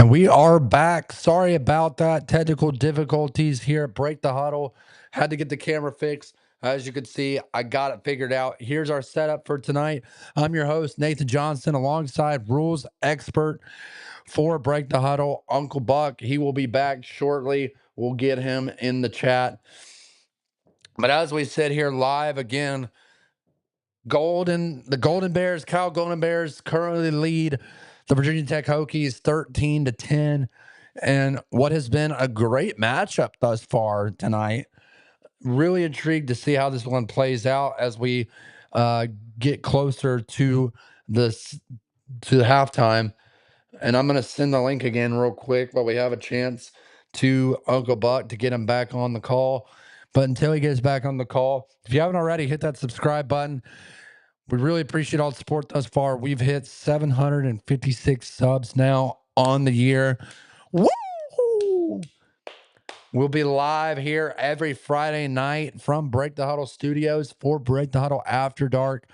And we are back. Sorry about that. Technical difficulties here at Break the Huddle. Had to get the camera fixed. As you can see, I got it figured out. Here's our setup for tonight. I'm your host, Nathan Johnston, alongside rules expert for Break the Huddle, Uncle Buck. He will be back shortly. We'll get him in the chat. But as we sit here live again, the Golden Bears, Cal Golden Bears currently lead the Virginia Tech Hokies 13-10. And what has been a great matchup thus far tonight. Really intrigued to see how this one plays out as we get closer to the halftime. And I'm going to send the link again real quick while we have a chance to Uncle Buck to get him back on the call. But until he gets back on the call, if you haven't already, hit that subscribe button. We really appreciate all the support thus far. We've hit 756 subs now on the year. Woo! We'll be live here every Friday night from Break the Huddle Studios for Break the Huddle After Dark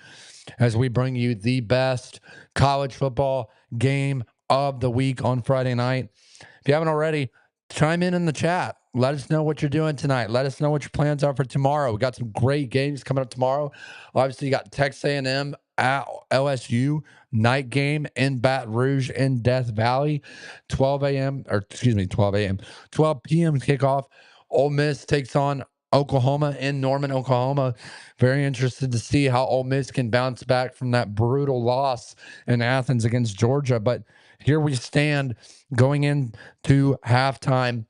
as we bring you the best college football game of the week on Friday night. If you haven't already, chime in the chat. Let us know what you're doing tonight. Let us know what your plans are for tomorrow. We got some great games coming up tomorrow. Obviously, you got Texas A&M at LSU, night game in Baton Rouge in Death Valley, 12 p.m. kickoff. Ole Miss takes on Oklahoma in Norman, Oklahoma. Very interested to see how Ole Miss can bounce back from that brutal loss in Athens against Georgia. But here we stand going into halftime.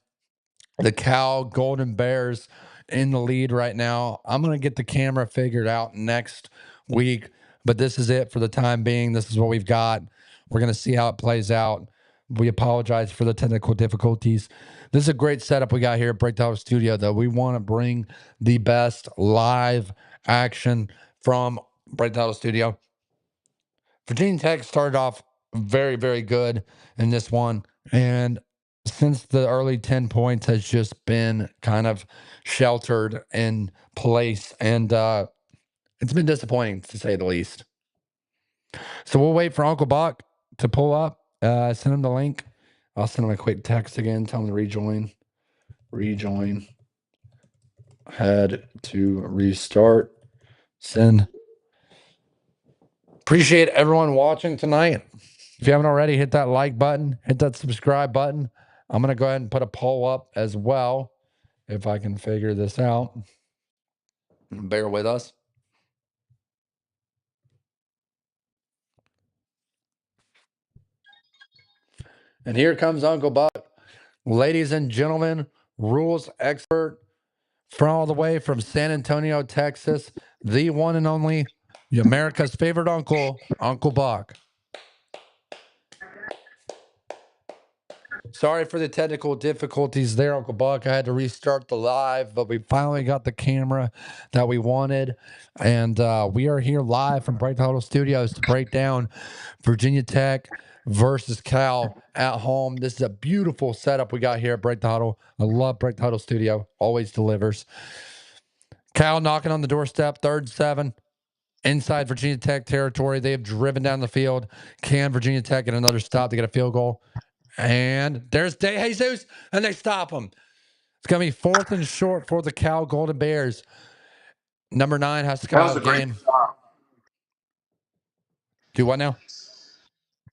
The Cal Golden Bears in the lead right now. I'm going to get the camera figured out next week, but this is it for the time being. This is what we've got. We're going to see how it plays out. We apologize for the technical difficulties. This is a great setup we got here at Breakdown Studio, though. We want to bring the best live action from Breakdown Studio. Virginia Tech started off very, very good in this one. And since the early 10 points has just been kind of sheltered in place. And it's been disappointing, to say the least. So we'll wait for Uncle Buck to pull up. Send him the link. I'll send him a quick text again. Tell him to rejoin. Rejoin. Had to restart. Send. Appreciate everyone watching tonight. If you haven't already, hit that like button, hit that subscribe button. I'm going to go ahead and put a poll up as well, if I can figure this out. Bear with us. And here comes Uncle Buck. Ladies and gentlemen, rules expert from all the way from San Antonio, Texas, the one and only, America's favorite uncle, Uncle Buck. Sorry for the technical difficulties there, Uncle Buck. I had to restart the live, but we finally got the camera that we wanted. And we are here live from Break the Huddle Studios to break down Virginia Tech versus Cal at home. This is a beautiful setup we got here at Break the Huddle. I love Break the Huddle Studio. Always delivers. Cal knocking on the doorstep, 3rd-7. Inside Virginia Tech territory. They have driven down the field. Can Virginia Tech get another stop to get a field goal? And there's De Jesus, and they stop him. It's going to be 4th and short for the Cal Golden Bears. Number 9 has to come out of the game. Do what now?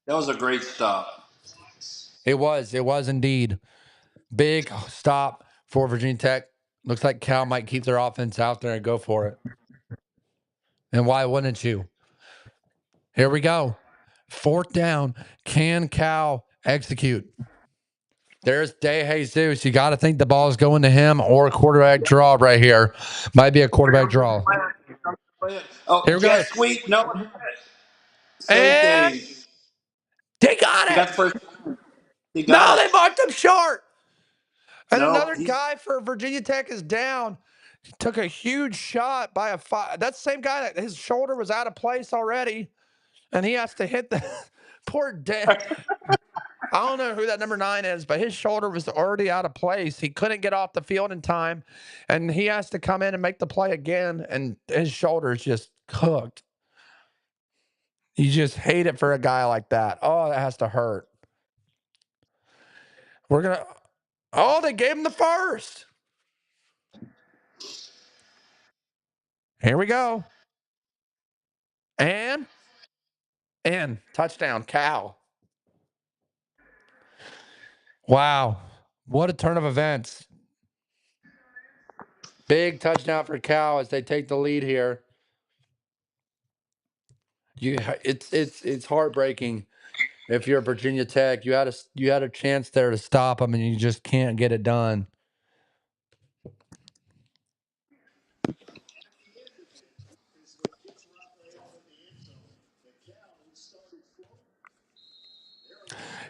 That was a great stop. It was indeed. Big stop for Virginia Tech. Looks like Cal might keep their offense out there and go for it. And why wouldn't you? Here we go. 4th down. Can Cal execute? There's De Jesus. You got to think the ball is going to him or a quarterback draw right here. Might be a quarterback draw. Oh, Here we jet go. sweep. No. And Safety. they got He it. got the first. He No, got they it. marked him short. And No, another guy for Virginia Tech is down. He took a huge shot by a five. That's the same guy that his shoulder was out of place already. And he has to hit the poor Dan. I don't know who that number 9 is, but his shoulder was already out of place. He couldn't get off the field in time. And he has to come in and make the play again. And his shoulder is just cooked. You just hate it for a guy like that. Oh, that has to hurt. We're going to. Oh, they gave him the first. Here we go. And touchdown, Cal. Wow. What a turn of events. Big touchdown for Cal as they take the lead here. It's heartbreaking. If you're Virginia Tech, you had a chance there to stop them, and you just can't get it done.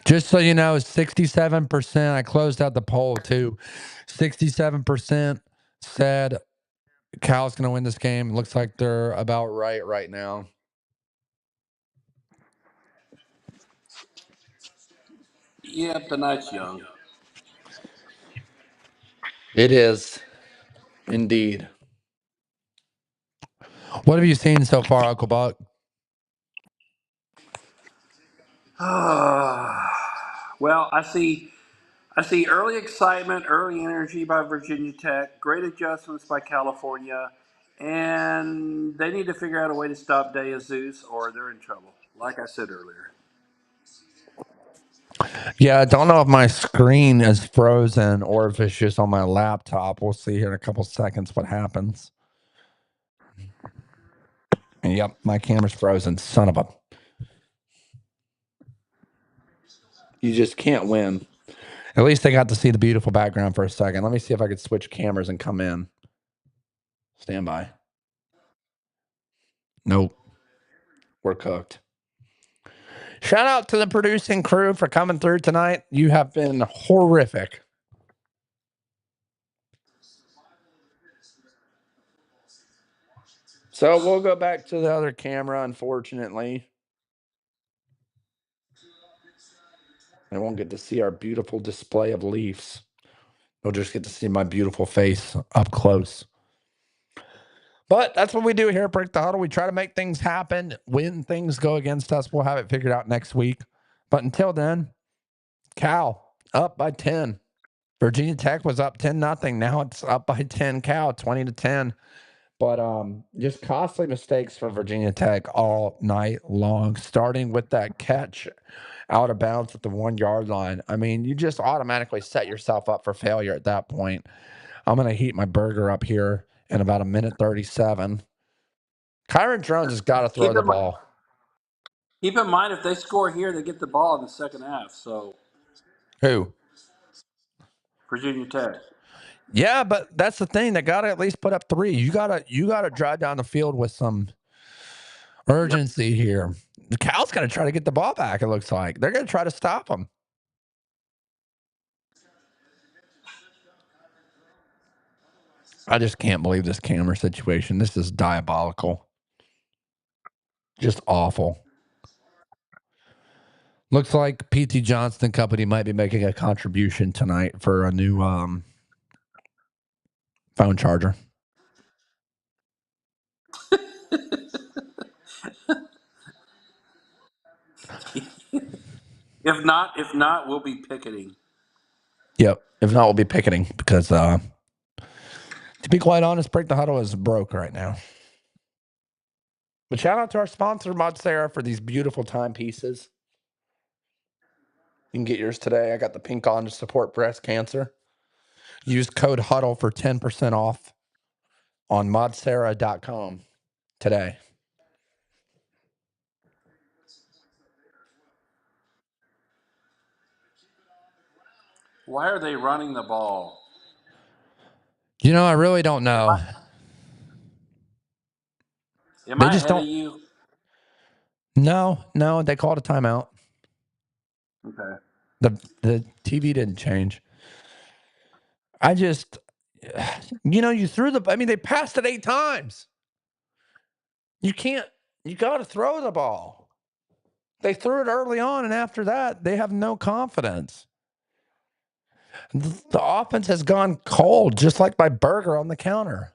Just so you know, 67%. I closed out the poll too. 67% said Cal's going to win this game. It looks like they're about right now. Yep, the night's young. It is indeed. What have you seen so far, Uncle Buck? Well, I see early excitement, early energy by Virginia Tech, great adjustments by California, and they need to figure out a way to stop De Jesus or they're in trouble. Like I said earlier. Yeah, I don't know if my screen is frozen or if it's just on my laptop. We'll see here in a couple seconds what happens. Yep, my camera's frozen. Son of a. You just can't win. At least I got to see the beautiful background for a second. Let me see if I could switch cameras and come in. Stand by. Nope. We're cooked. Shout out to the producing crew for coming through tonight. You have been horrific. So we'll go back to the other camera, unfortunately. I won't get to see our beautiful display of Leafs. You'll just get to see my beautiful face up close. But that's what we do here at Break the Huddle. We try to make things happen. When things go against us, we'll have it figured out next week. But until then, Cal up by 10. Virginia Tech was up 10-0. Now it's up by 10. Cal 20-10. But just costly mistakes for Virginia Tech all night long, starting with that catch out of bounds at the 1 yard line. I mean, you just automatically set yourself up for failure at that point. I'm going to heat my burger up here in about a minute 37. Kyron Jones has got to throw the ball. Keep in mind, if they score here, they get the ball in the second half. So Who? Virginia Tech. Yeah, but that's the thing. They got to at least put up 3. You gotta drive down the field with some urgency here. The Cal's going to try to get the ball back. It looks like they're going to try to stop them. I just can't believe this camera situation. This is diabolical. Just awful. Looks like PT Johnston Company might be making a contribution tonight for a new phone charger. If not, we'll be picketing. Yep. If not, we'll be picketing because, to be quite honest, Break the Huddle is broke right now. But shout out to our sponsor, Mod Sarah, for these beautiful timepieces. You can get yours today. I got the pink on to support breast cancer. Use code HUDDLE for 10% off on modsarah.com today. Why are they running the ball? You know, I really don't know. Am They I just ahead don't. of you? No, they called a timeout. Okay. The TV didn't change. I just, you threw they passed it 8 times. You got to throw the ball. They threw it early on, and after that, they have no confidence. The offense has gone cold, just like my burger on the counter.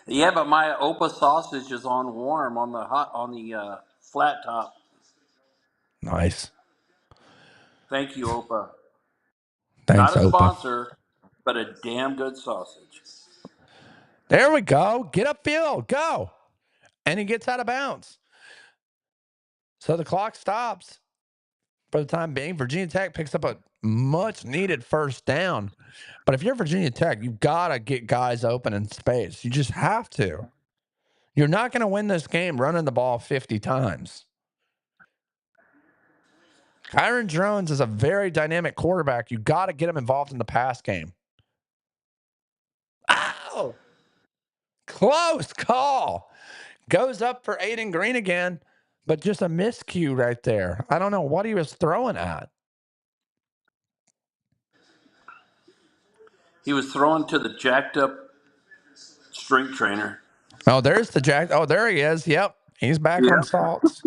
Yeah, but my Opa sausage is on warm on the flat top. Nice. Thank you, Opa. Thanks, Not a Opa. sponsor, but a damn good sausage. There we go. Get upfield. Go. And he gets out of bounds. So the clock stops for the time being. Virginia Tech picks up a much needed first down. But if you're Virginia Tech, you've got to get guys open in space. You just have to. You're not going to win this game running the ball 50 times. Kyron Jones is a very dynamic quarterback. You got to get him involved in the pass game. Ow! Close call. Goes up for Aiden Green again, but just a miscue right there. I don't know what he was throwing at. He was throwing to the jacked up strength trainer. Oh, there's the Jack. Oh, there he is. Yep. He's back on salts.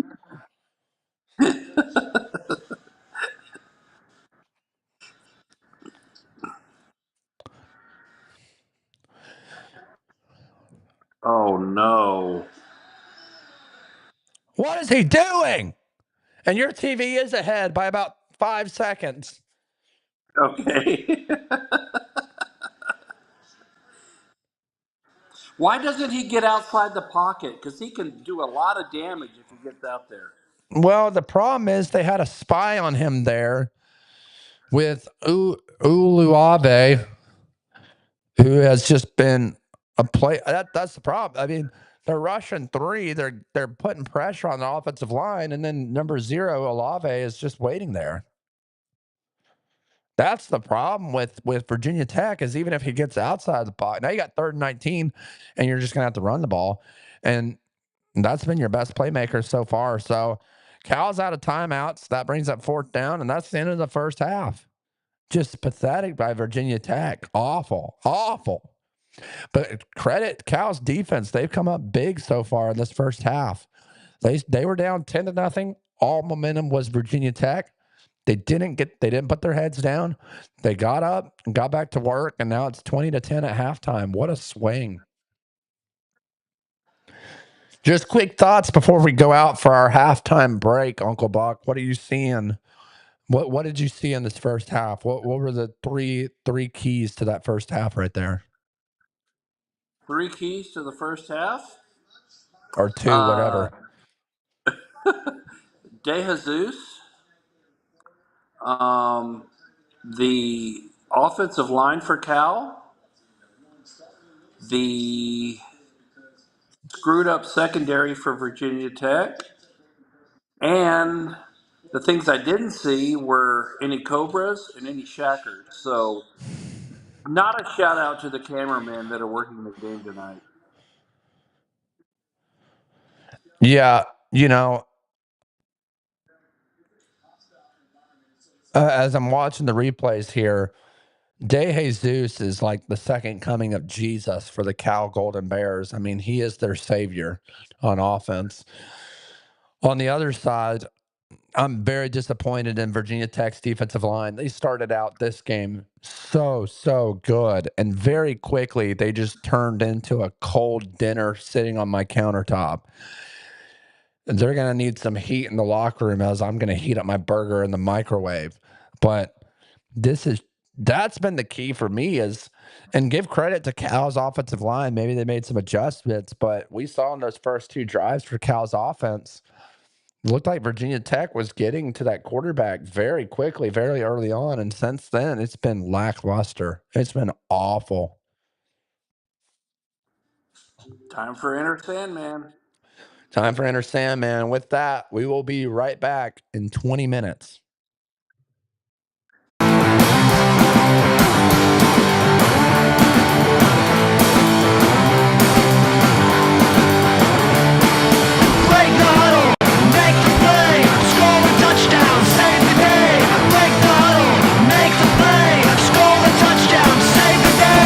Oh, no. What is he doing? And your TV is ahead by about 5 seconds. Okay. Why doesn't he get outside the pocket? Because he can do a lot of damage if he gets out there. Well, the problem is they had a spy on him there with Uluave, who has just been a play. That's the problem. I mean, they're rushing three. They're putting pressure on the offensive line, and then number 0, Olave, is just waiting there. That's the problem with Virginia Tech is even if he gets outside the pocket, now you got 3rd and 19, and you're just going to have to run the ball. And that's been your best playmaker so far. So Cal's out of timeouts. That brings up 4th down, and that's the end of the first half. Just pathetic by Virginia Tech. Awful. Awful. But credit Cal's defense. They've come up big so far in this first half. They were down 10-0. All momentum was Virginia Tech. They didn't put their heads down. They got up and got back to work, and now it's 20-10 at halftime. What a swing. Just quick thoughts before we go out for our halftime break, Uncle Buck. What are you seeing? What did you see in this first half? What were the three keys to that first half right there? 3 keys to the first half. Or 2, whatever. De Jesus, the offensive line for Cal, the screwed up secondary for Virginia Tech, and the things I didn't see were any Cobras and any Shackers. So, not a shout out to the cameramen that are working the game tonight. Yeah, as I'm watching the replays here, De Jesus is like the second coming of Jesus for the Cal Golden Bears. I mean, he is their savior on offense. On the other side, I'm very disappointed in Virginia Tech's defensive line. They started out this game so good, and very quickly they just turned into a cold dinner sitting on my countertop. And they're going to need some heat in the locker room as I'm going to heat up my burger in the microwave. But that's been the key for me and give credit to Cal's offensive line. Maybe they made some adjustments, but we saw in those first 2 drives for Cal's offense, it looked like Virginia Tech was getting to that quarterback very quickly, very early on. And since then, it's been lackluster. It's been awful. Time for Enter Sandman. Time for Enter Sandman. With that, we will be right back in 20 minutes. Break the huddle, make the play, score a touchdown, save the day. Break the huddle, make the play, score a touchdown, save the day.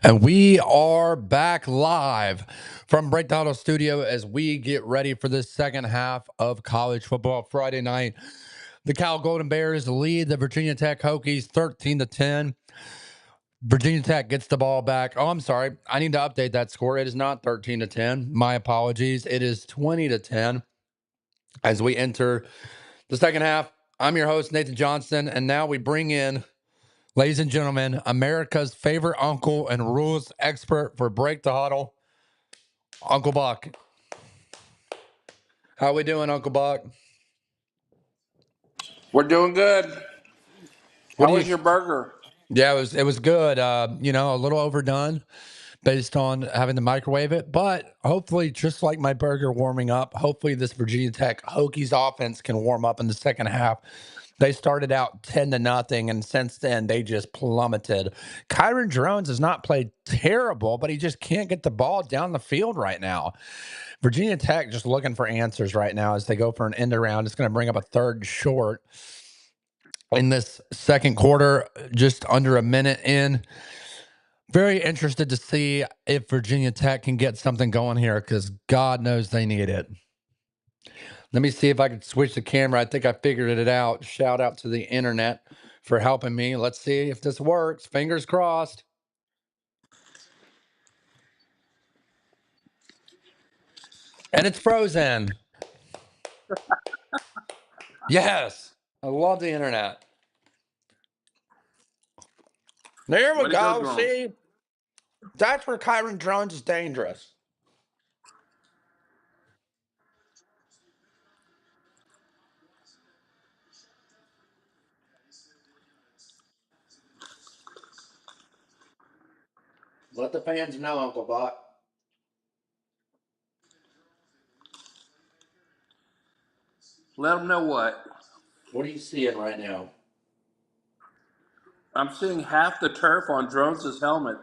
And we are back live from Break the Huddle Studio as we get ready for this second half of college football Friday night. The Cal Golden Bears lead the Virginia Tech Hokies 13-10. Virginia Tech gets the ball back. Oh, I'm sorry. I need to update that score. It is not 13-10. My apologies. It is 20-10 as we enter the second half. I'm your host, Nathan Johnston, and now we bring in, ladies and gentlemen, America's favorite uncle and rules expert for Break the Huddle, Uncle Buck. How we doing, Uncle Buck? We're doing good. What How do you? was your burger? Yeah, it was good. A little overdone based on having to microwave it, but hopefully, just like my burger warming up, hopefully this Virginia Tech Hokies offense can warm up in the second half. They started out 10-0, and since then they just plummeted. Kyron Drones has not played terrible, but he just can't get the ball down the field right now. Virginia Tech just looking for answers right now as they go for an end around. It's going to bring up a third short in this second quarter, just under a minute in. Very interested to see if Virginia Tech can get something going here because God knows they need it. Let me see if I can switch the camera. I think I figured it out. Shout out to the internet for helping me. Let's see if this works. Fingers crossed. And it's frozen. Yes. I love the internet. There we Way to go, go. Drones. See? That's where Kyron Drones is dangerous. Let the fans know, Uncle Buck. Let them know what. What are you seeing right now? I'm seeing half the turf on Drones' helmet.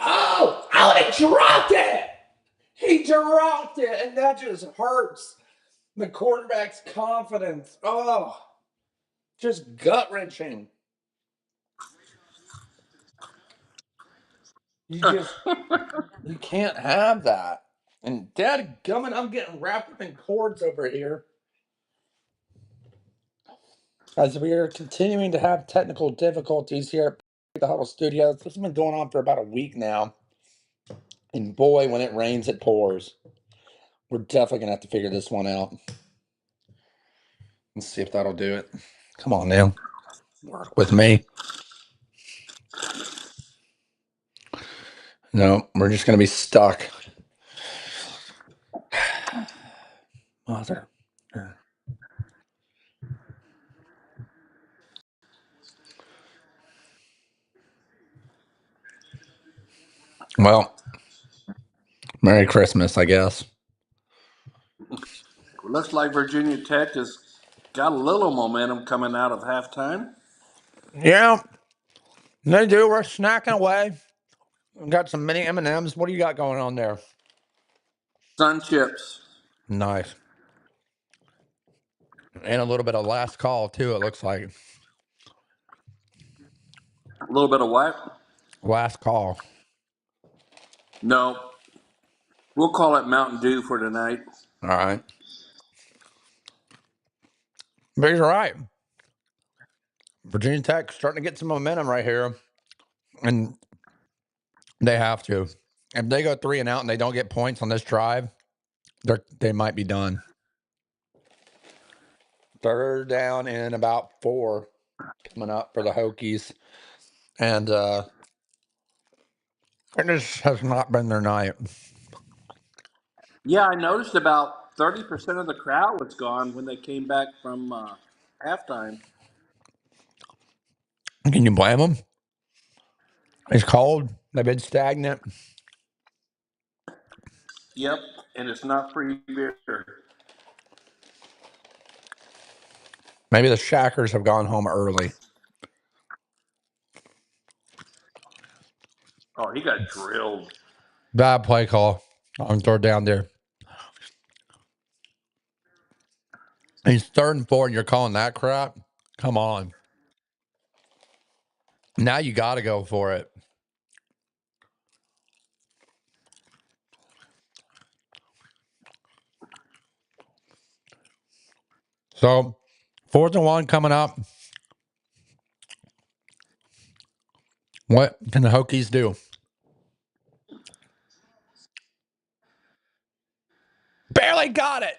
Oh, he dropped it. He dropped it, and that just hurts the quarterback's confidence. Oh, just gut wrenching. You can't have that. And dadgummit, I'm getting wrapped up in cords over here as we are continuing to have technical difficulties here at the Huddle Studios. This has been going on for about a week now. And boy, when it rains, it pours. We're definitely going to have to figure this one out. Let's see if that'll do it. Come on now. Work with me. No, we're just going to be stuck. Mother. Well, Merry Christmas, I guess. Looks like Virginia Tech has got a little momentum coming out of halftime. Yeah, they do. We're snacking away. We got some mini M&Ms. What do you got going on there? Sun chips. Nice. And a little bit of last call, too, it looks like. A little bit of what? Last call. No. We'll call it Mountain Dew for tonight. All right. But you're right. Virginia Tech starting to get some momentum right here. And they have to. If they go 3 and out and they don't get points on this drive, they might be done. Third down and about 4 coming up for the Hokies. And it just has not been their night. Yeah, I noticed about 30% of the crowd was gone when they came back from halftime. Can you blame them? It's cold. They've been stagnant. Yep, and it's not free beer. Maybe the Shackers have gone home early. Oh, he got drilled. Bad play call on third down there. He's 3rd and 4, and you're calling that crap? Come on. Now you got to go for it. So, 4th and 1 coming up. What can the Hokies do? Barely got it.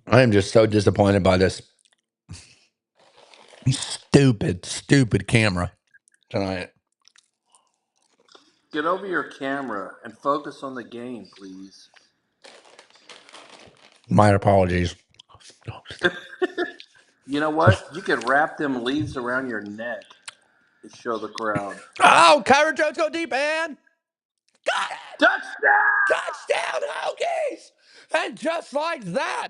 I am just so disappointed by this stupid camera tonight. Get over your camera and focus on the game, please. My apologies. You know what? You could wrap them leaves around your neck to show the crowd. Oh, Kyron Jones go deep and got it! Touchdown! Touchdown Hokies! And just like that,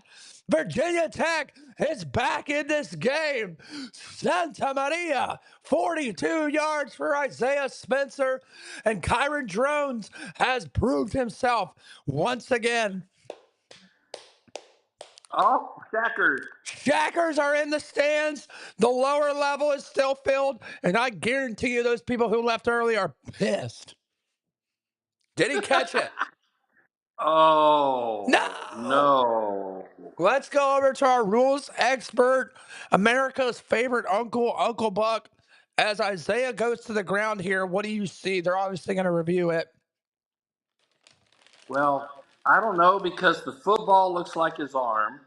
Virginia Tech is back in this game. Santa Maria, 42 yards for Isaiah Spencer. And Kyron Jones has proved himself once again. Oh, Shackers. Shackers are in the stands. The lower level is still filled. And I guarantee you those people who left early are pissed. Did he catch it? Oh, No! no. Let's go over to our rules expert, America's favorite uncle, Uncle Buck. As Isaiah goes to the ground here, what do you see? They're obviously going to review it. Well, I don't know because the football looks like his arm.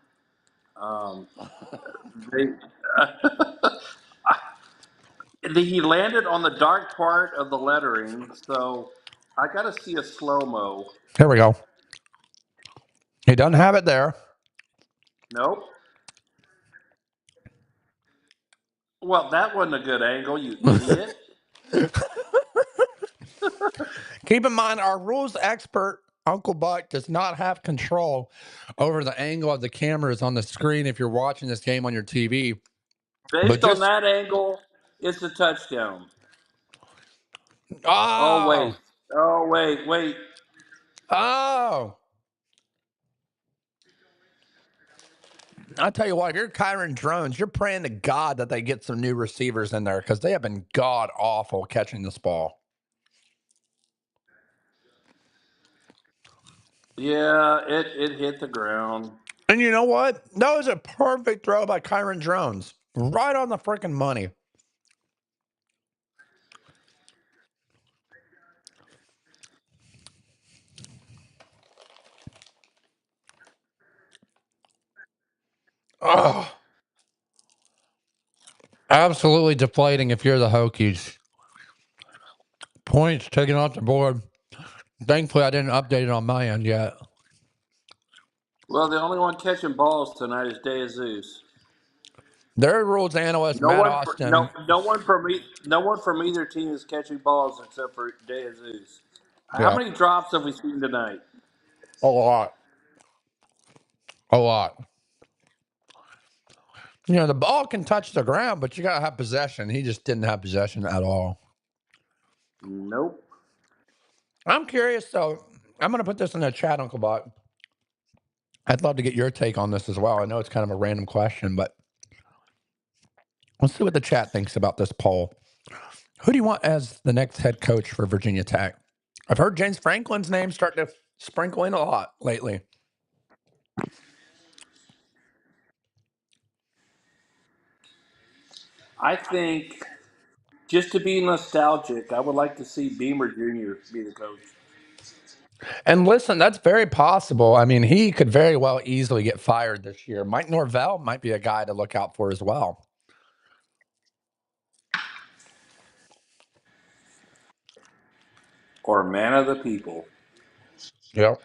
They, he landed on the dark part of the lettering, so I got to see a slow mo. Here we go. He doesn't have it there. Nope. Well, that wasn't a good angle, you idiot. Keep in mind, our rules expert, Uncle Buck, does not have control over the angle of the cameras on the screen if you're watching this game on your TV. But Based on just, that angle, it's a touchdown. Oh, oh, wait. Oh, wait. oh. I'll tell you what, if you're Kyron Drones, you're praying to God that they get some new receivers in there because they have been god awful catching this ball. Yeah, it hit the ground. And you know what? That was a perfect throw by Kyron Drones. Right on the freaking money. Oh, absolutely deflating if you're the Hokies. Points taken off the board. Thankfully, I didn't update it on my end yet. Well, the only one catching balls tonight is Jesus. Their rules analyst, No Matt one, Austin. no one from either team is catching balls except for Jesus. How Yeah, many drops have we seen tonight? a lot. A lot. You know, the ball can touch the ground, but you got to have possession. He just didn't have possession at all. Nope. I'm curious, though. I'm going to put this in the chat, Uncle Buck. I'd love to get your take on this as well. I know it's kind of a random question, but let's see what the chat thinks about this poll. Who do you want as the next head coach for Virginia Tech? I've heard James Franklin's name start to sprinkle in a lot lately. I think just to be nostalgic, I would like to see Beamer Jr. be the coach. And listen, that's very possible. I mean, he could very well easily get fired this year. Mike Norvell might be a guy to look out for as well. Or man of the people. Yep.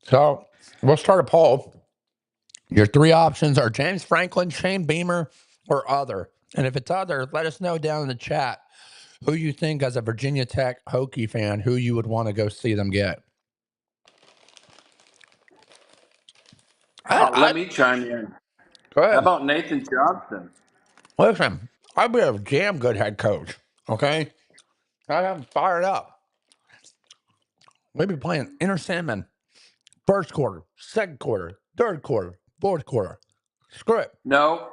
So we'll start a poll. Your three options are James Franklin, Shane Beamer, or other. And if it's other, let us know down in the chat who you think, as a Virginia Tech Hokie fan, who you would want to go see them get. I let me chime in. Go How ahead. about Nathan Johnston? Listen, I'd be a damn good head coach. Okay, I'd have him fired up. We'd be playing inner Sandman. First quarter, second quarter, third quarter, fourth quarter. Screw it. No,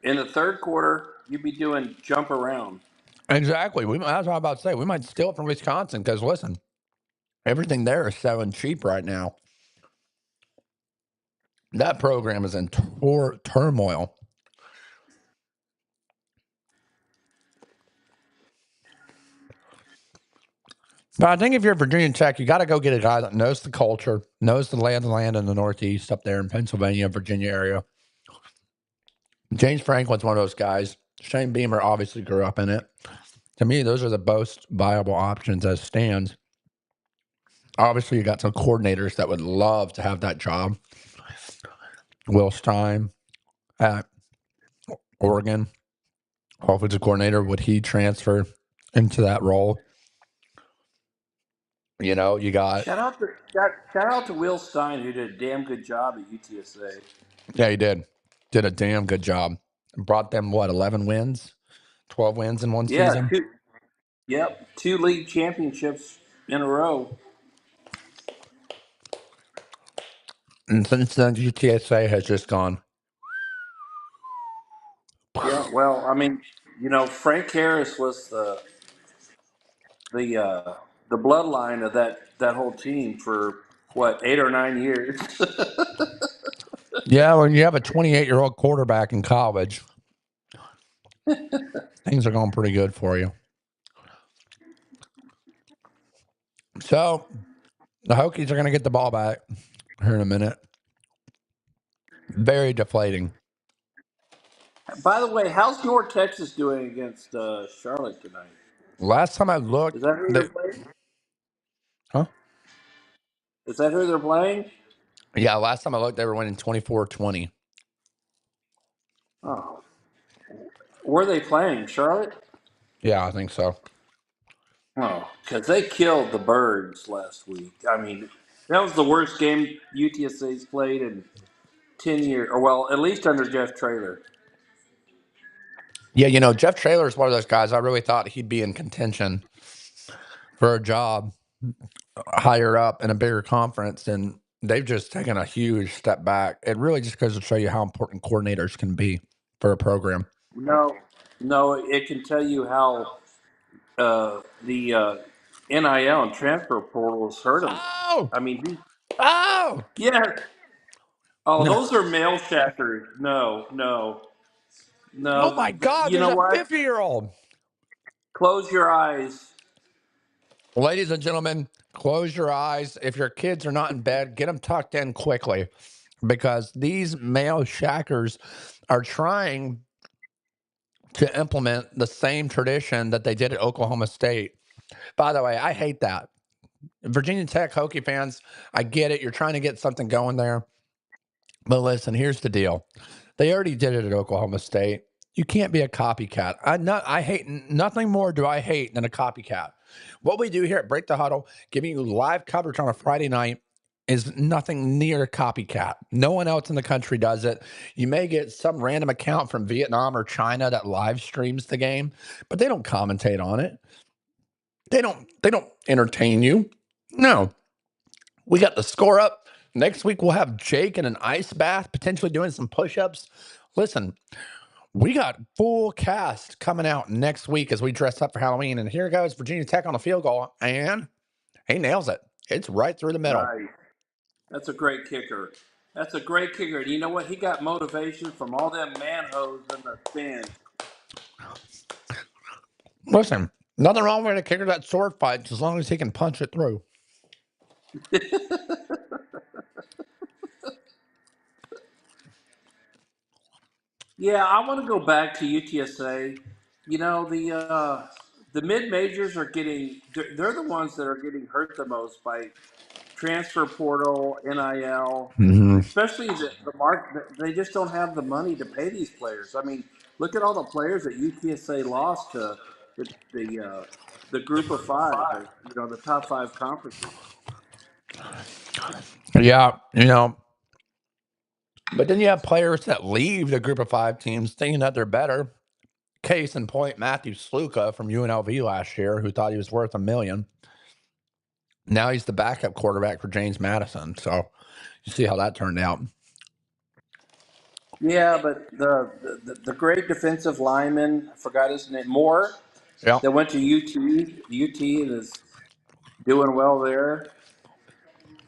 in the third quarter, you'd be doing jump around. Exactly. That's what I'm about to say. We might steal it from Wisconsin because listen, everything there is selling cheap right now. That program is in turmoil. But I think if you're Virginia Tech, you got to go get a guy that knows the culture, knows the lay of the land in the Northeast up there in Pennsylvania, Virginia area. James Franklin's one of those guys. Shane Beamer obviously grew up in it. To me, those are the most viable options as stands. Obviously, you got some coordinators that would love to have that job. Will Stein at Oregon, offensive coordinator, would he transfer into that role? You know, you got, Shout out to Will Stein, who did a damn good job at UTSA. yeah, he did. Did a damn good job. Brought them, what, 11 wins? 12 wins in one Yeah, season? two league championships in a row. And since then, UTSA has just gone, Yeah, well, I mean, Frank Harris was the uh, the bloodline of that whole team for what 8 or 9 years. yeah, when you have a 28-year-old quarterback in college, things are going pretty good for you. So the Hokies are going to get the ball back here in a minute. Very deflating. By the way, how's your Texas doing against Charlotte tonight? Last time I Is looked, that who they're they, playing? huh? Is that who they're playing? Yeah, last time I looked, they were winning 24-20. Oh, where are they playing? Charlotte? Yeah, I think so. Oh, because they killed the Birds last week. I mean, that was the worst game UTSA's played in 10 years, or well, at least under Jeff Traylor. Yeah, you know, Jeff Traylor is one of those guys. I really thought he'd be in contention for a job higher up in a bigger conference, and they've just taken a huge step back. It really just goes to show you how important coordinators can be for a program. No, no, it can tell you how the NIL and transfer portals hurt them. Oh, I mean, oh, yeah. Oh, no. those are mail shackers. No, no, Oh no. my God, You there's know a what? 50-year-old. Close your eyes. Ladies and gentlemen, close your eyes. If your kids are not in bed, get them tucked in quickly because these male shackers are trying to implement the same tradition that they did at Oklahoma State. By the way, I hate that. Virginia Tech Hokie fans, I get it. You're trying to get something going there. But listen, here's the deal. They already did it at Oklahoma State. You can't be a copycat. I hate nothing more do I hate than a copycat. What we do here at Break the Huddle, giving you live coverage on a Friday night, is nothing near a copycat. No one else in the country does it. You may get some random account from Vietnam or China that live streams the game, but they don't commentate on it. They don't entertain you. No. We got the score up. Next week we'll have Jake in an ice bath, potentially doing some push-ups. Listen, we got full cast coming out next week as we dress up for Halloween. And here goes Virginia Tech on a field goal, and he nails it. It's right through the middle. Nice. That's a great kicker. That's a great kicker. And you know what? He got motivation from all them manhoes in the stands. Listen, nothing wrong with a kicker that sword fights as long as he can punch it through. Yeah, I want to go back to UTSA. The mid majors are getting they're the ones that are getting hurt the most by transfer portal, NIL, Mm-hmm. especially the mark. They just don't have the money to pay these players. I mean, look at all the players that UTSA lost to the group of five, the top five conferences. Yeah, you know, But then you have players that leave the group of 5 teams thinking that they're better. Case in point, Matthew Sluka from UNLV last year, who thought he was worth $1 million. Now he's the backup quarterback for James Madison. So you see how that turned out. Yeah, but the great defensive lineman, I forgot his name, Moore, Yeah. that went to UT and is doing well there.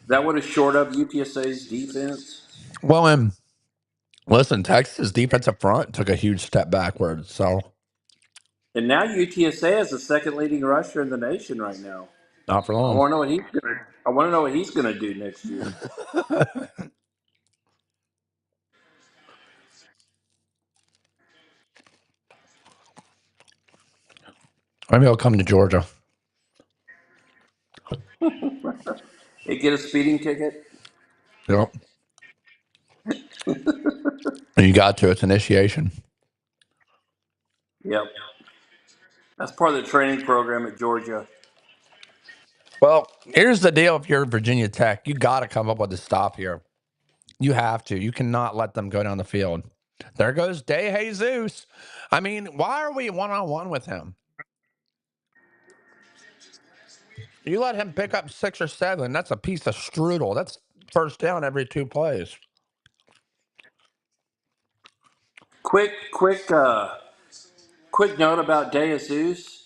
That would have shored up UTSA's defense. Well, and listen, Texas defensive front took a huge step backwards. So And now UTSA is the second leading rusher in the nation right now. not for I long. want to know what he's gonna. I want to know what he's gonna do next year. Maybe he'll come to Georgia. He get a speeding ticket. Yep. And you got to. It's initiation. Yep, that's part of the training program at Georgia. Well, here's the deal. If you're Virginia Tech, you got to come up with a stop here. You have to. You cannot let them go down the field. There goes De Jesus. I mean, why are we one-on-one with him? You let him pick up 6 or 7. That's a piece of strudel. That's first down every 2 plays. Quick note about De Jesus.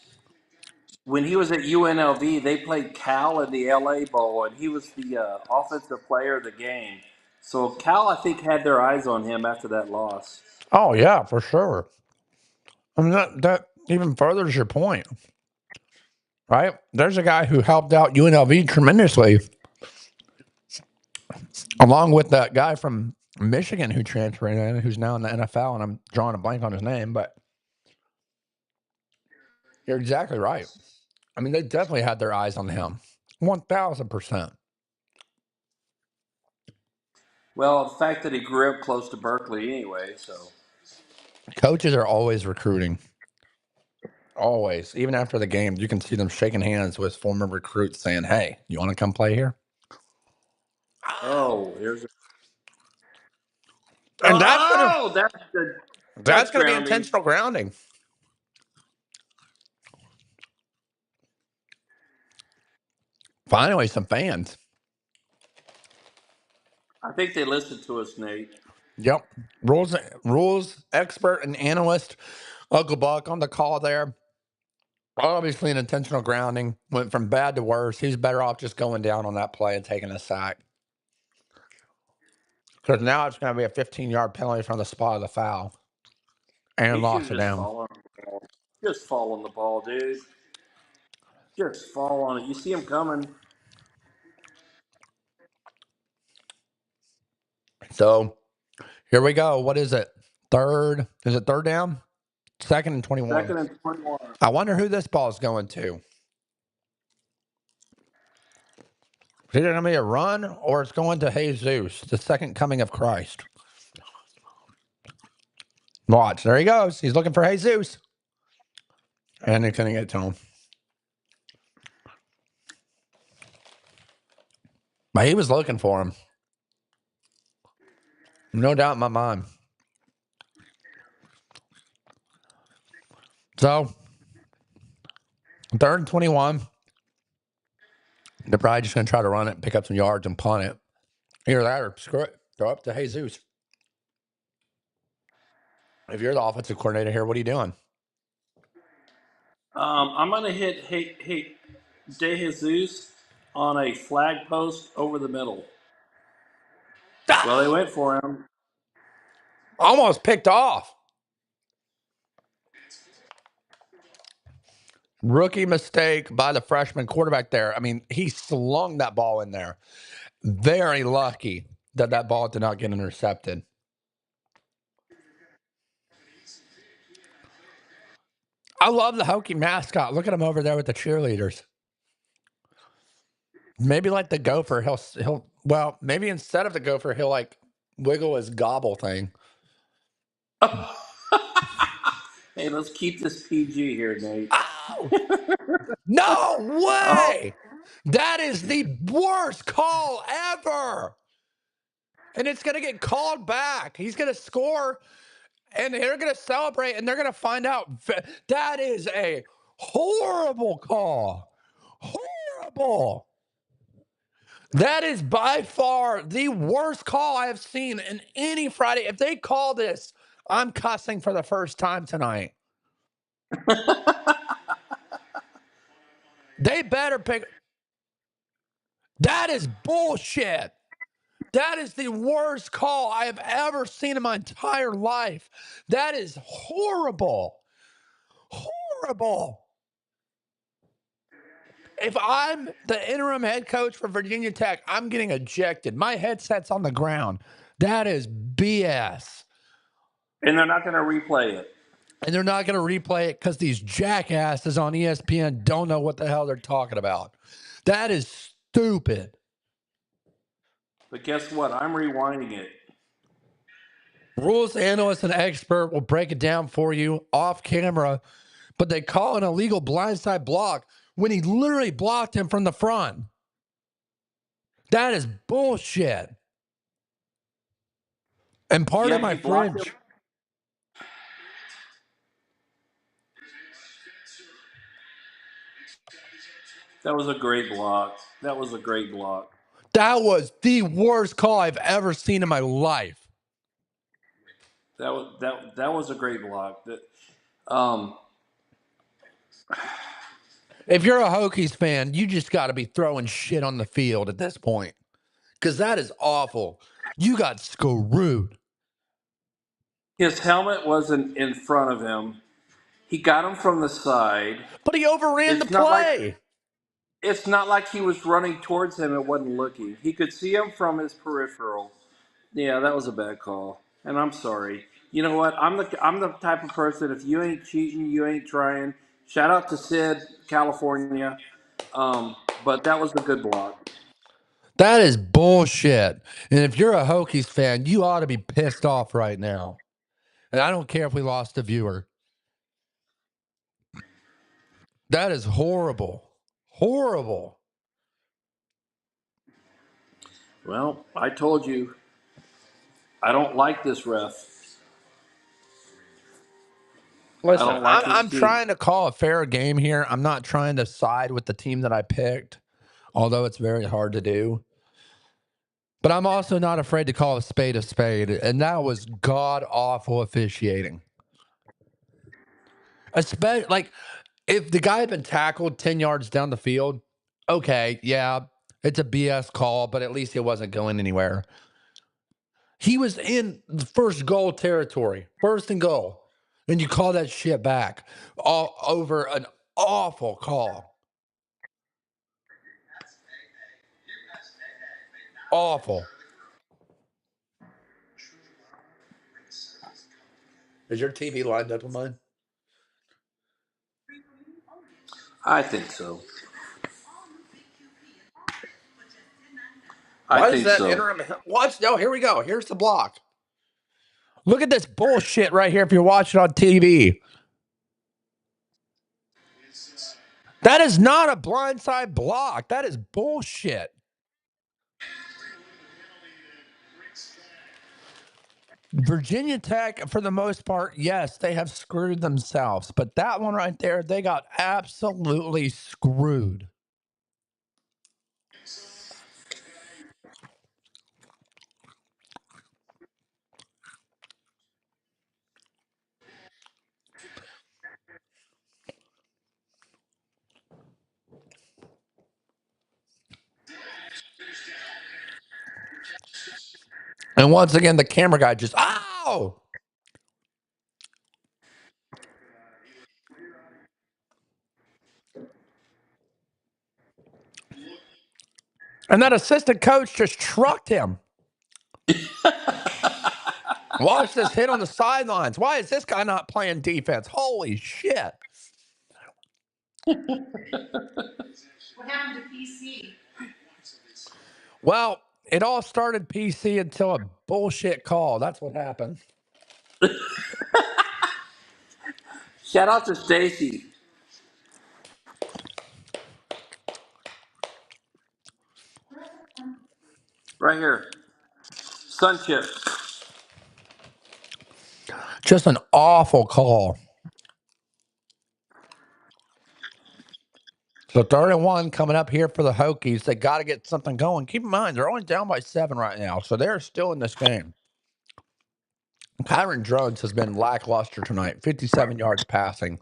When he was at UNLV, they played Cal in the LA Bowl, and he was the offensive player of the game. So Cal, I think, had their eyes on him after that loss. Oh, yeah, for sure. I mean, that even furthers your point, right? There's a guy who helped out UNLV tremendously, along with that guy from Michigan who transferred in, who's now in the NFL, and I'm drawing a blank on his name, but you're exactly right. I mean, they definitely had their eyes on him. 1,000%. Well, the fact that he grew up close to Berkeley anyway, so. Coaches are always recruiting. Always. Even after the game, you can see them shaking hands with former recruits saying, hey, you want to come play here? Oh, here's a. And that's gonna Oh, that's the. that's That's gonna be grounding. intentional grounding. Finally, some fans. I think they listened to us, Nate. Yep. Rules expert and analyst, Uncle Buck on the call there. Obviously, an intentional grounding went from bad to worse. He's better off just going down on that play and taking a sack. Because now it's going to be a 15-yard penalty from the spot of the foul He and should loss have of just down. fallen on the ball. Just fall on the ball, dude. Just fall on it. You see him coming. So here we go. What is it? Third? Is it third down? Second and 21. Second and 21. I wonder who this ball is going to. Is it going to be a run or it's going to Jesus, the second coming of Christ? Watch. There he goes. He's looking for Jesus. And he couldn't get to him. But he was looking for him. No doubt in my mind. So, third and 21. They're probably just going to try to run it, pick up some yards, and punt it. Either that or screw it. Throw up to Jesus. If you're the offensive coordinator here, what are you doing? I'm going to hit De Jesus on a flag post over the middle. Well, they went for him. Almost picked off. Rookie mistake by the freshman quarterback there. I mean, he slung that ball in there. Very lucky that that ball did not get intercepted. I love the Hokie mascot. Look at him over there with the cheerleaders. Maybe like the gopher, well, maybe instead of the gopher, he'll like wiggle his gobble thing. Hey, let's keep this PG here, Nate. Oh, no Oh, way! That is the worst call ever. and it's going to get called back. He's going to score, and they're going to celebrate, and they're going to find out that is a horrible call. Horrible. That is by far the worst call I have seen in any Friday. If they call this, I'm cussing for the first time tonight. They better pick. That is bullshit. That is the worst call I have ever seen in my entire life. That is horrible. Horrible. If I'm the interim head coach for Virginia Tech, I'm getting ejected. My headset's on the ground. That is BS. And they're not going to replay it. And they're not going to replay it because these jackasses on ESPN don't know what the hell they're talking about. That is stupid. But guess what? I'm rewinding it. Rules analyst and expert will break it down for you off camera, but they call an illegal blindside block when he literally blocked him from the front. That is bullshit. And pardon my He blocked French. him. That was a great block. That was a great block. That was the worst call I've ever seen in my life. That was a great block. Um, If you're a Hokies fan, you just got to be throwing shit on the field at this point because that is awful. You got screwed. his helmet wasn't in front of him. He got him from the side. But he overran the It's not like play. it's not like he was running towards him and wasn't looking. He could see him from his peripheral. Yeah, that was a bad call, and I'm sorry. You know what? I'm the type of person. If you ain't cheating, you ain't trying. Shout out to Sid, California. But that was a good block. That is bullshit. And if you're a Hokies fan, you ought to be pissed off right now. And I don't care if we lost a viewer. That is horrible. Horrible. Well, I told you, I don't like this ref. I Listen, don't like his I'm team. trying to call a fair game here. I'm not trying to side with the team that I picked, although it's very hard to do. But I'm also not afraid to call a spade, and that was god awful officiating. Especially like if the guy had been tackled 10 yards down the field, okay, yeah, it's a BS call, but at least it wasn't going anywhere. He was in the first goal territory, first and goal, and you call that shit back all over an awful call. Awful. Is your TV lined up with mine? I think so. I Why does think that so. interim watch? No, here we go. Here's the block. Look at this bullshit right here if you're watching on TV. That is not a blindside block. That is bullshit. Virginia Tech, for the most part, yes, they have screwed themselves. But that one right there, they got absolutely screwed. And once again, the camera guy just, ow! And that assistant coach just trucked him. Watch this hit on the sidelines. Why is this guy not playing defense? Holy shit. What happened to PC? Well, it all started PC until a bullshit call. That's what happened. Shout out to Stacy. Right here. Sun chips. Just an awful call. So 31 coming up here for the Hokies. They got to get something going. Keep in mind, they're only down by 7 right now, so they're still in this game. Kyron Jones has been lackluster tonight, 57 yards passing.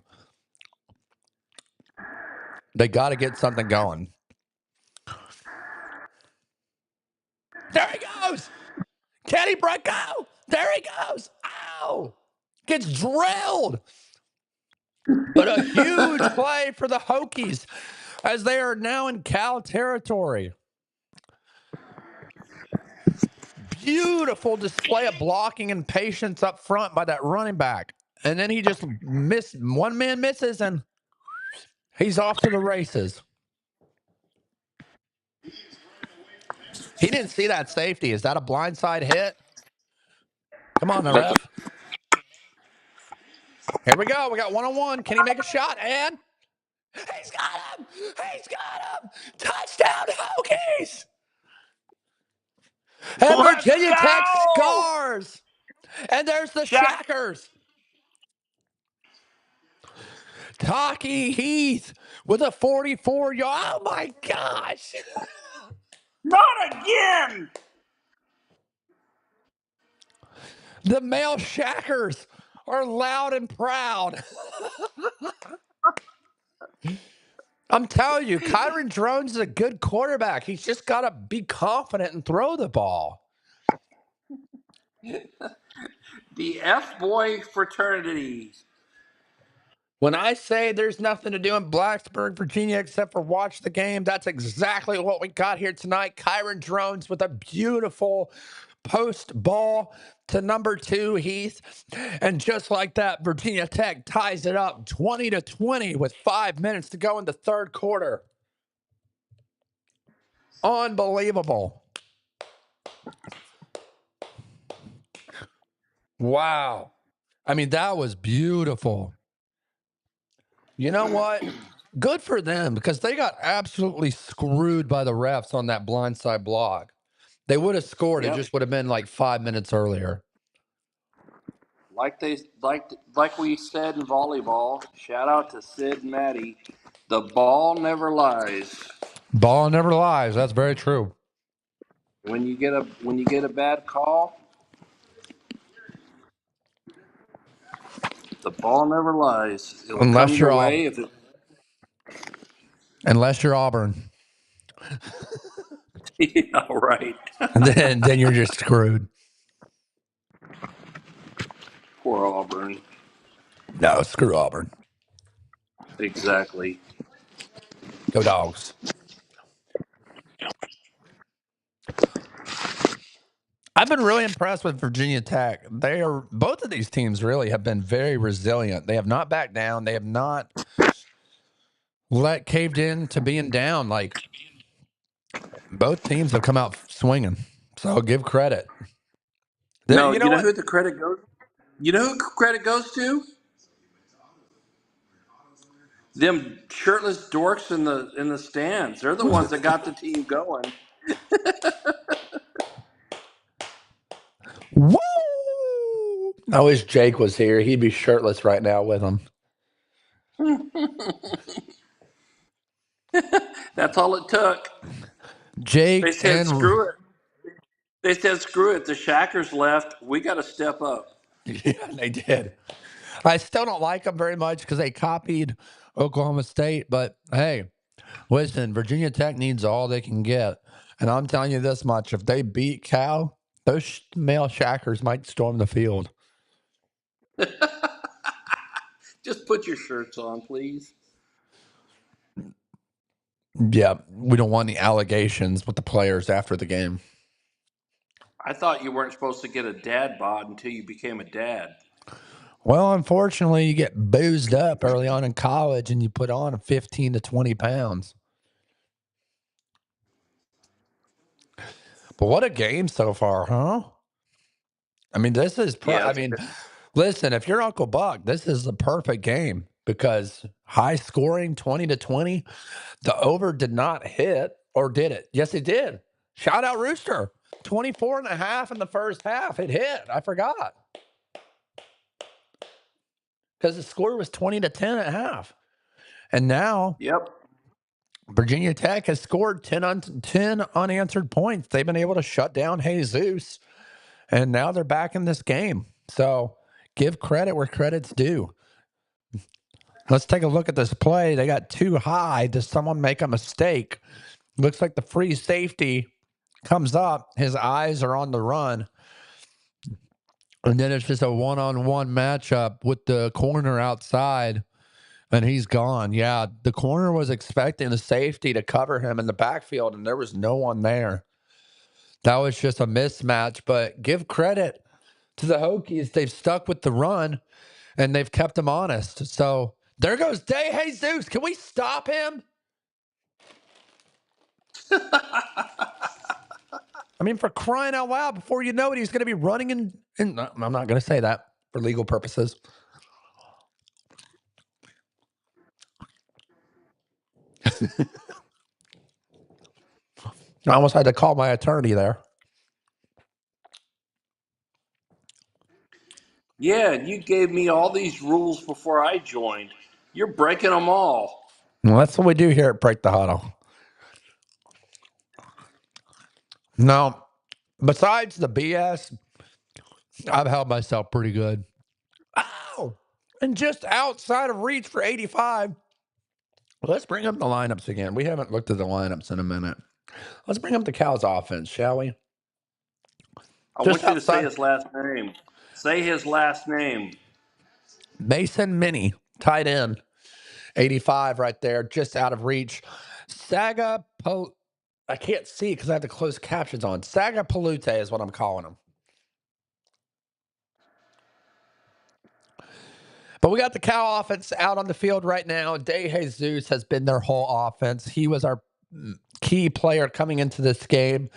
They got to get something going. There he goes. Can he break out? There he goes. Ow. Gets drilled. But a huge play for the Hokies as they are now in Cal territory. Beautiful display of blocking and patience up front by that running back. And then he just missed. One man misses, and he's off to the races. He didn't see that safety. Is that a blindside hit? Come on, the ref. Here we go. We got 1-on-1. Can he make a shot? And he's got him. He's got him. Touchdown, Hokies. And Let's Virginia Tech go! scores. And there's the Shackers. Taki Heath with a 44-yard. Oh, my gosh. Not again! The male Shackers are loud and proud. I'm telling you, Kyron Jones is a good quarterback. He's just got to be confident and throw the ball. The F-boy fraternity. When I say there's nothing to do in Blacksburg, Virginia, except for watch the game, that's exactly what we got here tonight. Kyron Jones with a beautiful post ball to number 2, Heath. And just like that, Virginia Tech ties it up 20-20 with 5 minutes to go in the third quarter. Unbelievable. Wow. I mean, that was beautiful. You know what? Good for them because they got absolutely screwed by the refs on that blindside block. They would have scored. It Yep. just would have been like 5 minutes earlier. Like we said in volleyball, shout out to Sid and Maddie. The ball never lies. Ball never lies. That's very true. When you get a bad call, the ball never lies. It'll come Unless your you're way if it. unless you're Auburn. Yeah, right. And then you're just screwed. Poor Auburn. No, screw Auburn. Exactly. Go Dogs. I've been really impressed with Virginia Tech. Both of these teams really have been very resilient. They have not backed down. They have not caved in to being down. Like both teams have come out swinging. So I'll give credit. No, You know you know what? who the credit goes. You know who credit goes to? Them shirtless dorks in the stands. They're the ones that got the team going. Woo! I wish Jake was here. He'd be shirtless right now with him. That's all it took. They Jake said, and screw it. They said, screw it. The Shackers left. We got to step up. yeah, they did. I still don't like them very much because they copied Oklahoma State. But hey, listen, Virginia Tech needs all they can get. And I'm telling you this much: if they beat Cal, those male Shackers might storm the field. Just put your shirts on, please. Yeah, we don't want any allegations with the players after the game. I thought you weren't supposed to get a dad bod until you became a dad. Well, unfortunately, you get boozed up early on in college and you put on 15 to 20 pounds. But what a game so far, huh? I mean, this is, Yeah. listen, if you're Uncle Buck, this is the perfect game because high scoring 20-20. The over did not hit, or did it? Yes, it did. Shout out Rooster. 24.5 in the first half. It hit. I forgot. Because the score was 20-10 at half. And now Yep. Virginia Tech has scored 10 unanswered points. They've been able to shut down Jesus. And now they're back in this game. So give credit where credit's due. Let's take a look at this play. They got too high. Does someone make a mistake? Looks like the free safety comes up. His eyes are on the run. And then it's just a one-on-one matchup with the corner outside. And he's gone. Yeah, the corner was expecting the safety to cover him in the backfield, and there was no one there. That was just a mismatch. But give credit to the Hokies. They've stuck with the run, and they've kept him honest. So there goes Day Jesus. Can we stop him? I mean, for crying out loud, before you know it, he's going to be running in. I'm not going to say that for legal purposes. I almost had to call my attorney there. Yeah, you gave me all these rules before I joined. You're breaking them all. Well, that's what we do here at Break the Huddle. Now, besides the BS, I've held myself pretty good. Ow! And just outside of reach for 85. Let's bring up the lineups again. We haven't looked at the lineups in a minute. Let's bring up the Cows offense, shall we? I Just want you to say outside. his last name. Say his last name. Mason Minnie, tight end. 85 right there, just out of reach. I can't see because I have the closed captions on. Sagapalute is what I'm calling him. But we got the Cow offense out on the field right now. De Jesus has been their whole offense. He was our key player coming into this game.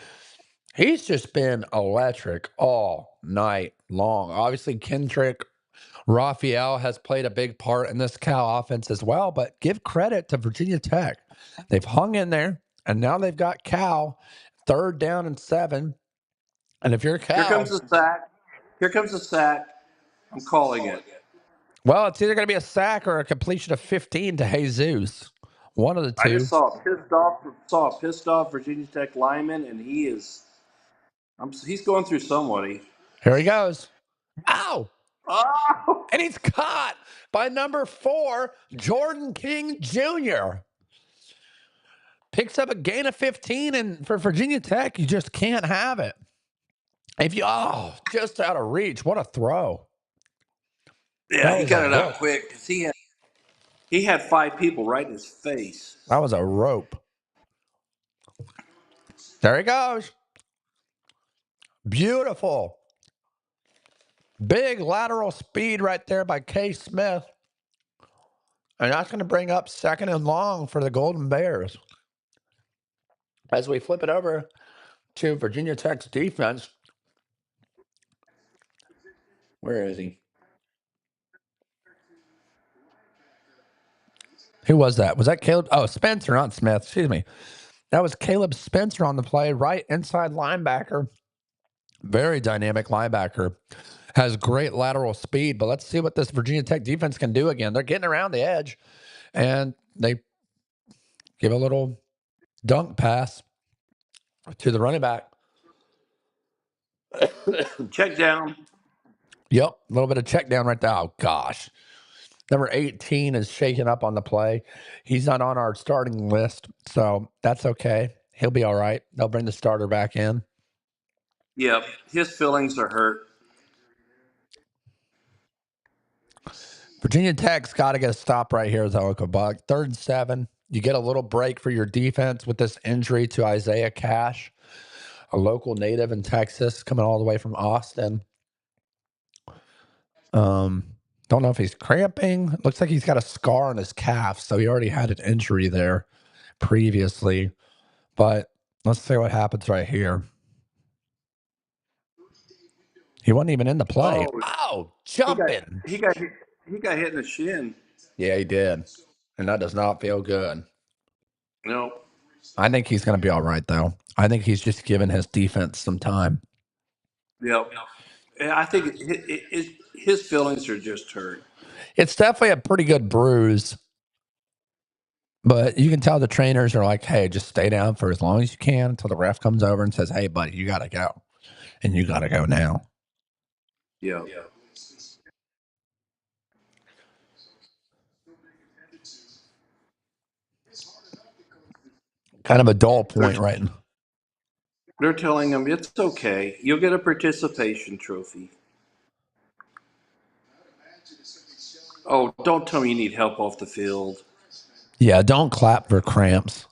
He's just been electric all night long. Obviously, Kendrick Raphael has played a big part in this Cal offense as well, but give credit to Virginia Tech. They've hung in there, and now they've got Cal 3rd down and 7. And if you're Here comes Cal, the sack. Here comes the sack. I'm calling it. well, it's either going to be a sack or a completion of 15 to Jesus. One of the I two. just saw a pissed off Virginia Tech lineman, and he's going through somebody. Here he goes. Ow! Oh! And he's caught by number 4, Jordan King Jr. Picks up a gain of 15, and for Virginia Tech, you just can't have it. Just out of reach. What a throw. Yeah, he got it out quick because he had 5 people right in his face. That was a rope. There he goes. Beautiful. Big lateral speed right there by K. Smith. And that's going to bring up 2nd and long for the Golden Bears. As we flip it over to Virginia Tech's defense. Where is he? Who was that? Was that Caleb? Oh, Spencer, not Smith. Excuse me. That was Caleb Spencer on the play, right inside linebacker. Very dynamic linebacker. Has great lateral speed, but let's see what this Virginia Tech defense can do again. They're getting around the edge, and they give a little dunk pass to the running back. Check down. Yep, a little bit of check down right there. Oh, gosh. Number 18 is shaking up on the play. He's not on our starting list, so that's okay. He'll be all right. They'll bring the starter back in. Yep, his feelings are hurt. Virginia Tech's got to get a stop right here, though, Buck. 3rd and 7. You get a little break for your defense with this injury to Isaiah Cash, a local native in Texas, coming all the way from Austin. Don't know if he's cramping. Looks like he's got a scar on his calf, so he already had an injury there previously. But let's see what happens right here. He wasn't even in the play. Oh, jumping. He got hit in the shin. Yeah, he did. And that does not feel good. No. I think he's going to be all right, though. I think he's just giving his defense some time. Yep. And I think his feelings are just hurt. It's definitely a pretty good bruise, but you can tell the trainers are like, hey, just stay down for as long as you can until the ref comes over and says, hey, buddy, you got to go. And you got to go now. Yeah. Kind of a dull point, right? They're telling him it's okay. You'll get a participation trophy. Oh, don't tell me you need help off the field. Yeah, don't clap for cramps.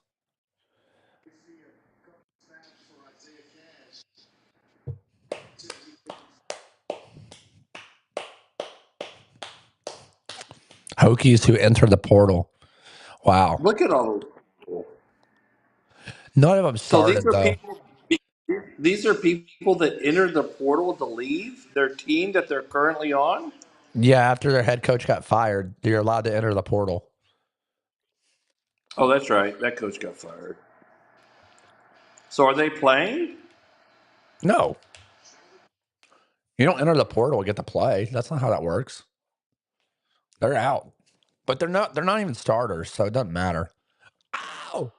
Hokies who enter the portal. Wow. Look at all those people. None of them So these started, are though. people. These are people that entered the portal to leave their team that they're currently on. Yeah, after their head coach got fired, you're allowed to enter the portal. Oh, that's right. That coach got fired. So are they playing? No. You don't enter the portal and get to play. That's not how that works. They're out. But they're not even starters, so it doesn't matter. Ow!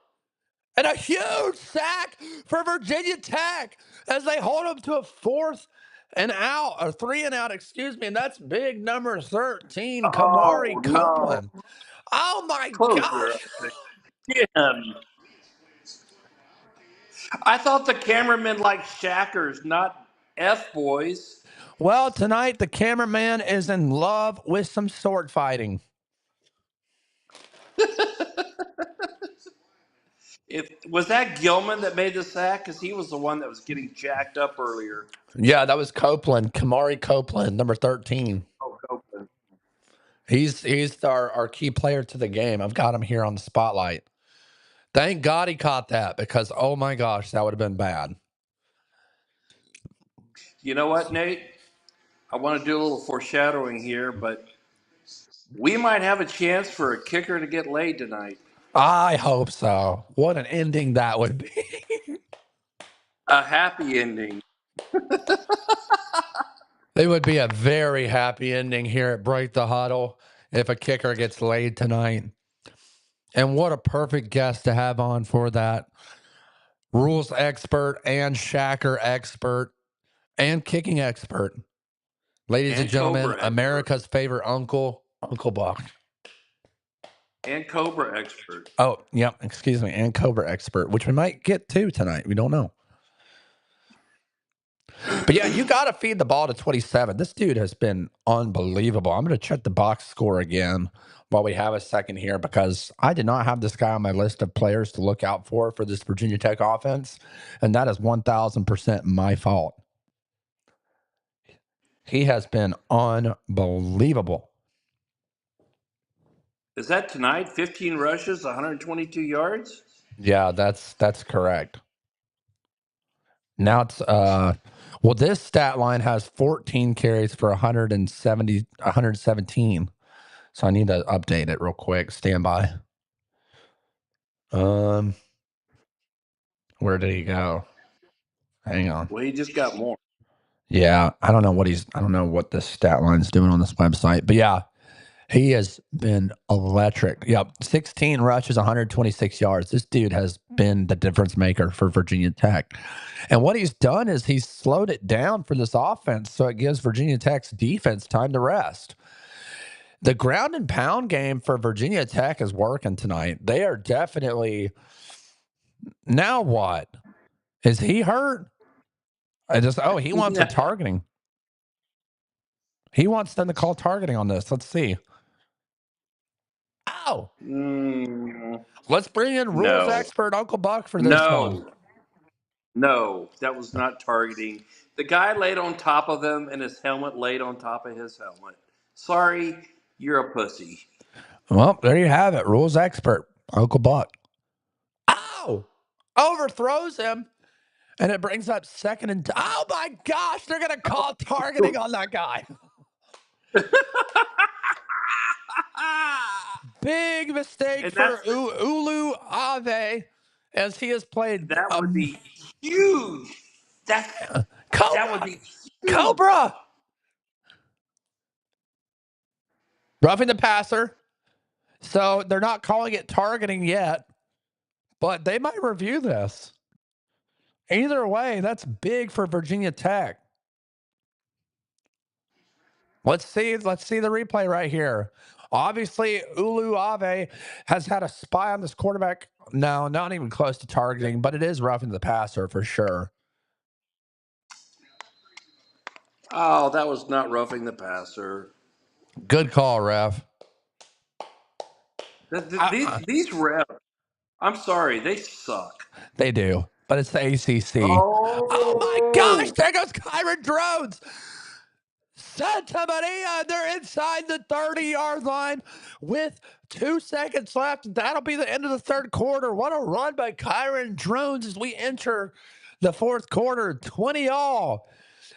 And a huge sack for Virginia Tech as they hold them to a 4th and out, or 3 and out, excuse me. And that's big number 13, Oh Kamari no! Copeland. Oh my Close your gosh. eyes. Again. I thought the cameramen liked shackers, not F boys. Well, tonight the cameraman is in love with some sword fighting. If was that Gilman that made the sack, because he was the one that was getting jacked up earlier. Yeah, that was Copeland, Kamari Copeland, number 13. Oh, Copeland. He's our key player to the game. I've got him here on the spotlight. Thank God he caught that, because oh my gosh, that would have been bad. You know what, Nate? I want to do a little foreshadowing here, but we might have a chance for a kicker to get laid tonight. I hope so. What an ending that would be. A happy ending. It would be a very happy ending here at Break the Huddle if a kicker gets laid tonight. And what a perfect guest to have on for that. Rules expert and shacker expert and kicking expert. Ladies and And gentlemen, Cobra expert. America's favorite uncle, Uncle Buck. And Cobra expert. Oh, yep, excuse me, and Cobra expert, which we might get to tonight. We don't know. But yeah, you got to feed the ball to 27. This dude has been unbelievable. I'm going to check the box score again while we have a second here, because I did not have this guy on my list of players to look out for this Virginia Tech offense. And that is 1000% my fault. He has been unbelievable. Is that tonight? 15 rushes, 122 yards? Yeah, that's correct. Now it's well, this stat line has 14 carries for 117. So I need to update it real quick. Stand by. Where did he go? Hang on. Well, he just got more. Yeah, I don't know what this stat line's doing on this website, but yeah, he has been electric. Yep, 16 rushes, 126 yards. This dude has been the difference maker for Virginia Tech. And what he's done is he's slowed it down for this offense, so it gives Virginia Tech's defense time to rest. The ground and pound game for Virginia Tech is working tonight. They are definitely. Now what? Is he hurt? He wants a targeting. He wants them to call targeting on this. Let's see. Ow! Let's bring in rules expert Uncle Buck for this one. No, that was not targeting. The guy laid on top of him, and his helmet laid on top of his helmet. Sorry, you're a pussy. Well, there you have it. Rules expert Uncle Buck. Ow! Overthrows him, and it brings up second and. Oh my gosh! They're gonna call targeting on that guy. Big mistake for Ulu Ave as he has played That would be huge. That that would Cobra. be huge. Cobra. Roughing the passer. So they're not calling it targeting yet, but they might review this. Either way, that's big for Virginia Tech. Let's see the replay right here. Obviously, Ulu Ave has had a spy on this quarterback. No, not even close to targeting, but it is roughing the passer for sure. Oh, that was not roughing the passer. Good call, ref. These refs, I'm sorry, they suck. They do, but it's the ACC. Oh my gosh, Oh, there goes Kyron Drones. Santa Maria, they're inside the 30-yard line with 2 seconds left. That'll be the end of the third quarter. What a run by Kyron Drones as we enter the fourth quarter, 20 all.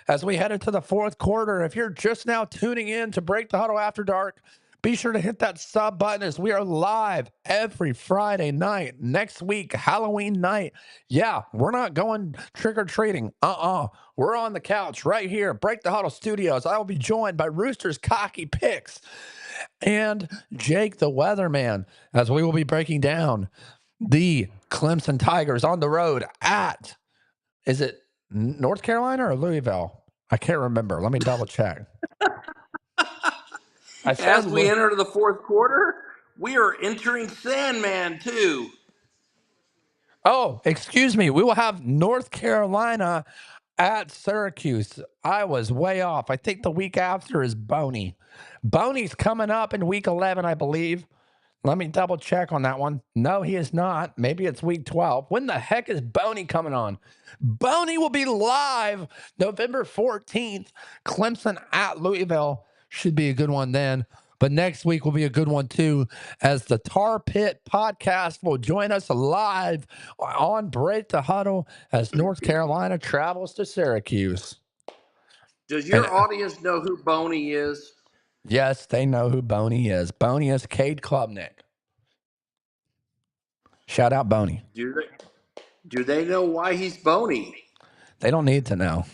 As we head into the fourth quarter, if you're just now tuning in to Break the Huddle After Dark, be sure to hit that sub button as we are live every Friday night. Next week, Halloween night. Yeah, we're not going trick-or-treating. We're on the couch right here, Break the Huddle Studios. I will be joined by Rooster's Cocky Picks and Jake the Weatherman as we will be breaking down the Clemson Tigers on the road at, is it North Carolina or Louisville? I can't remember. Let me double check. I as said, we enter the fourth quarter, we are entering Sandman too. oh, excuse me. We will have North Carolina at Syracuse. I was way off. I think the week after is Boney. Boney's coming up in week 11, I believe. Let me double check on that one. No, he is not. Maybe it's week 12. When the heck is Boney coming on? Boney will be live November 14th. Clemson at Louisville. Should be a good one then. But next week will be a good one too, as the Tar Pit podcast will join us live on Break the Huddle as North Carolina travels to Syracuse. Does And your audience know who Boney is? yes, they know who Boney is. Boney is Cade Klubnik. Shout out Boney. Do they know why he's Boney? They don't need to know.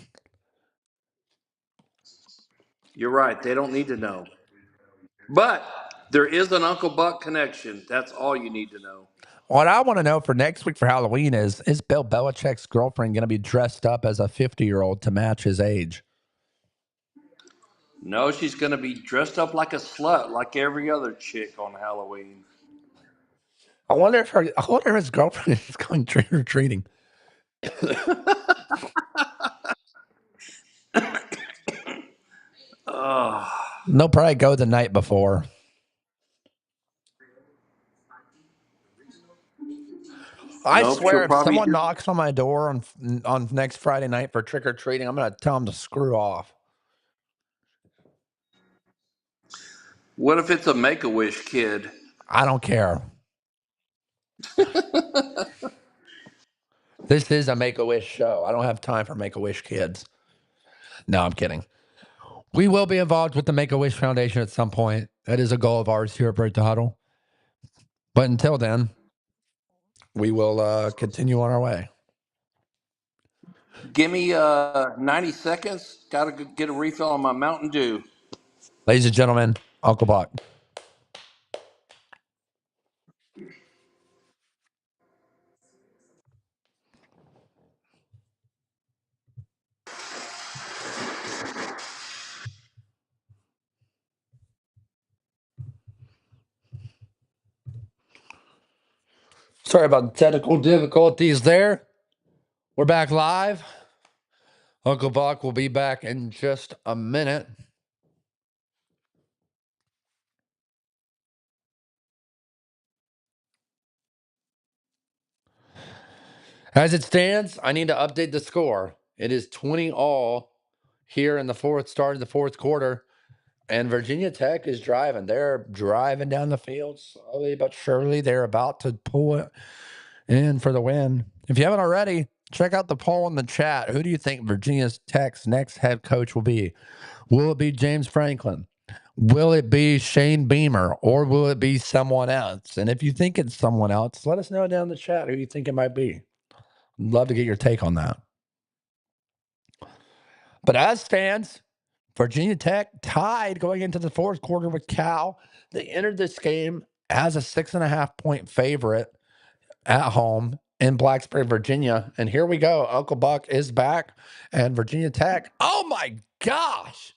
You're right. They don't need to know. But there is an Uncle Buck connection. That's all you need to know. What I want to know for next week for Halloween is Bill Belichick's girlfriend going to be dressed up as a 50-year-old to match his age? No, she's going to be dressed up like a slut, like every other chick on Halloween. I wonder if his girlfriend is going trick or treating. They'll probably go the night before. I Nope, she'll swear, if probably someone hear. knocks on my door on next Friday night for trick or treating, I'm going to tell them to screw off. What if it's a Make-A-Wish kid? I don't care. This is a Make-A-Wish show. I don't have time for Make-A-Wish kids. No, I'm kidding. We will be involved with the Make-A-Wish Foundation at some point. That is a goal of ours here at Break the Huddle. But until then, we will continue on our way. Give me 90 seconds. Got to get a refill on my Mountain Dew. Ladies and gentlemen, Uncle Buck. Sorry about the technical difficulties there. We're back live. Uncle Buck will be back in just a minute. As it stands, I need to update the score. It is 20 all here in the start of the fourth quarter. And Virginia Tech is driving. They're driving down the field slowly but surely. They're about to pull it in for the win. If you haven't already, check out the poll in the chat. Who do you think Virginia Tech's next head coach will be? Will it be James Franklin? Will it be Shane Beamer or will it be someone else? And if you think it's someone else, let us know down in the chat who you think it might be. Love to get your take on that. But as stands, Virginia Tech tied going into the fourth quarter with Cal. They entered this game as a 6.5 point favorite at home in Blacksburg, Virginia. And here we go. Uncle Buck is back and Virginia Tech. Oh my gosh.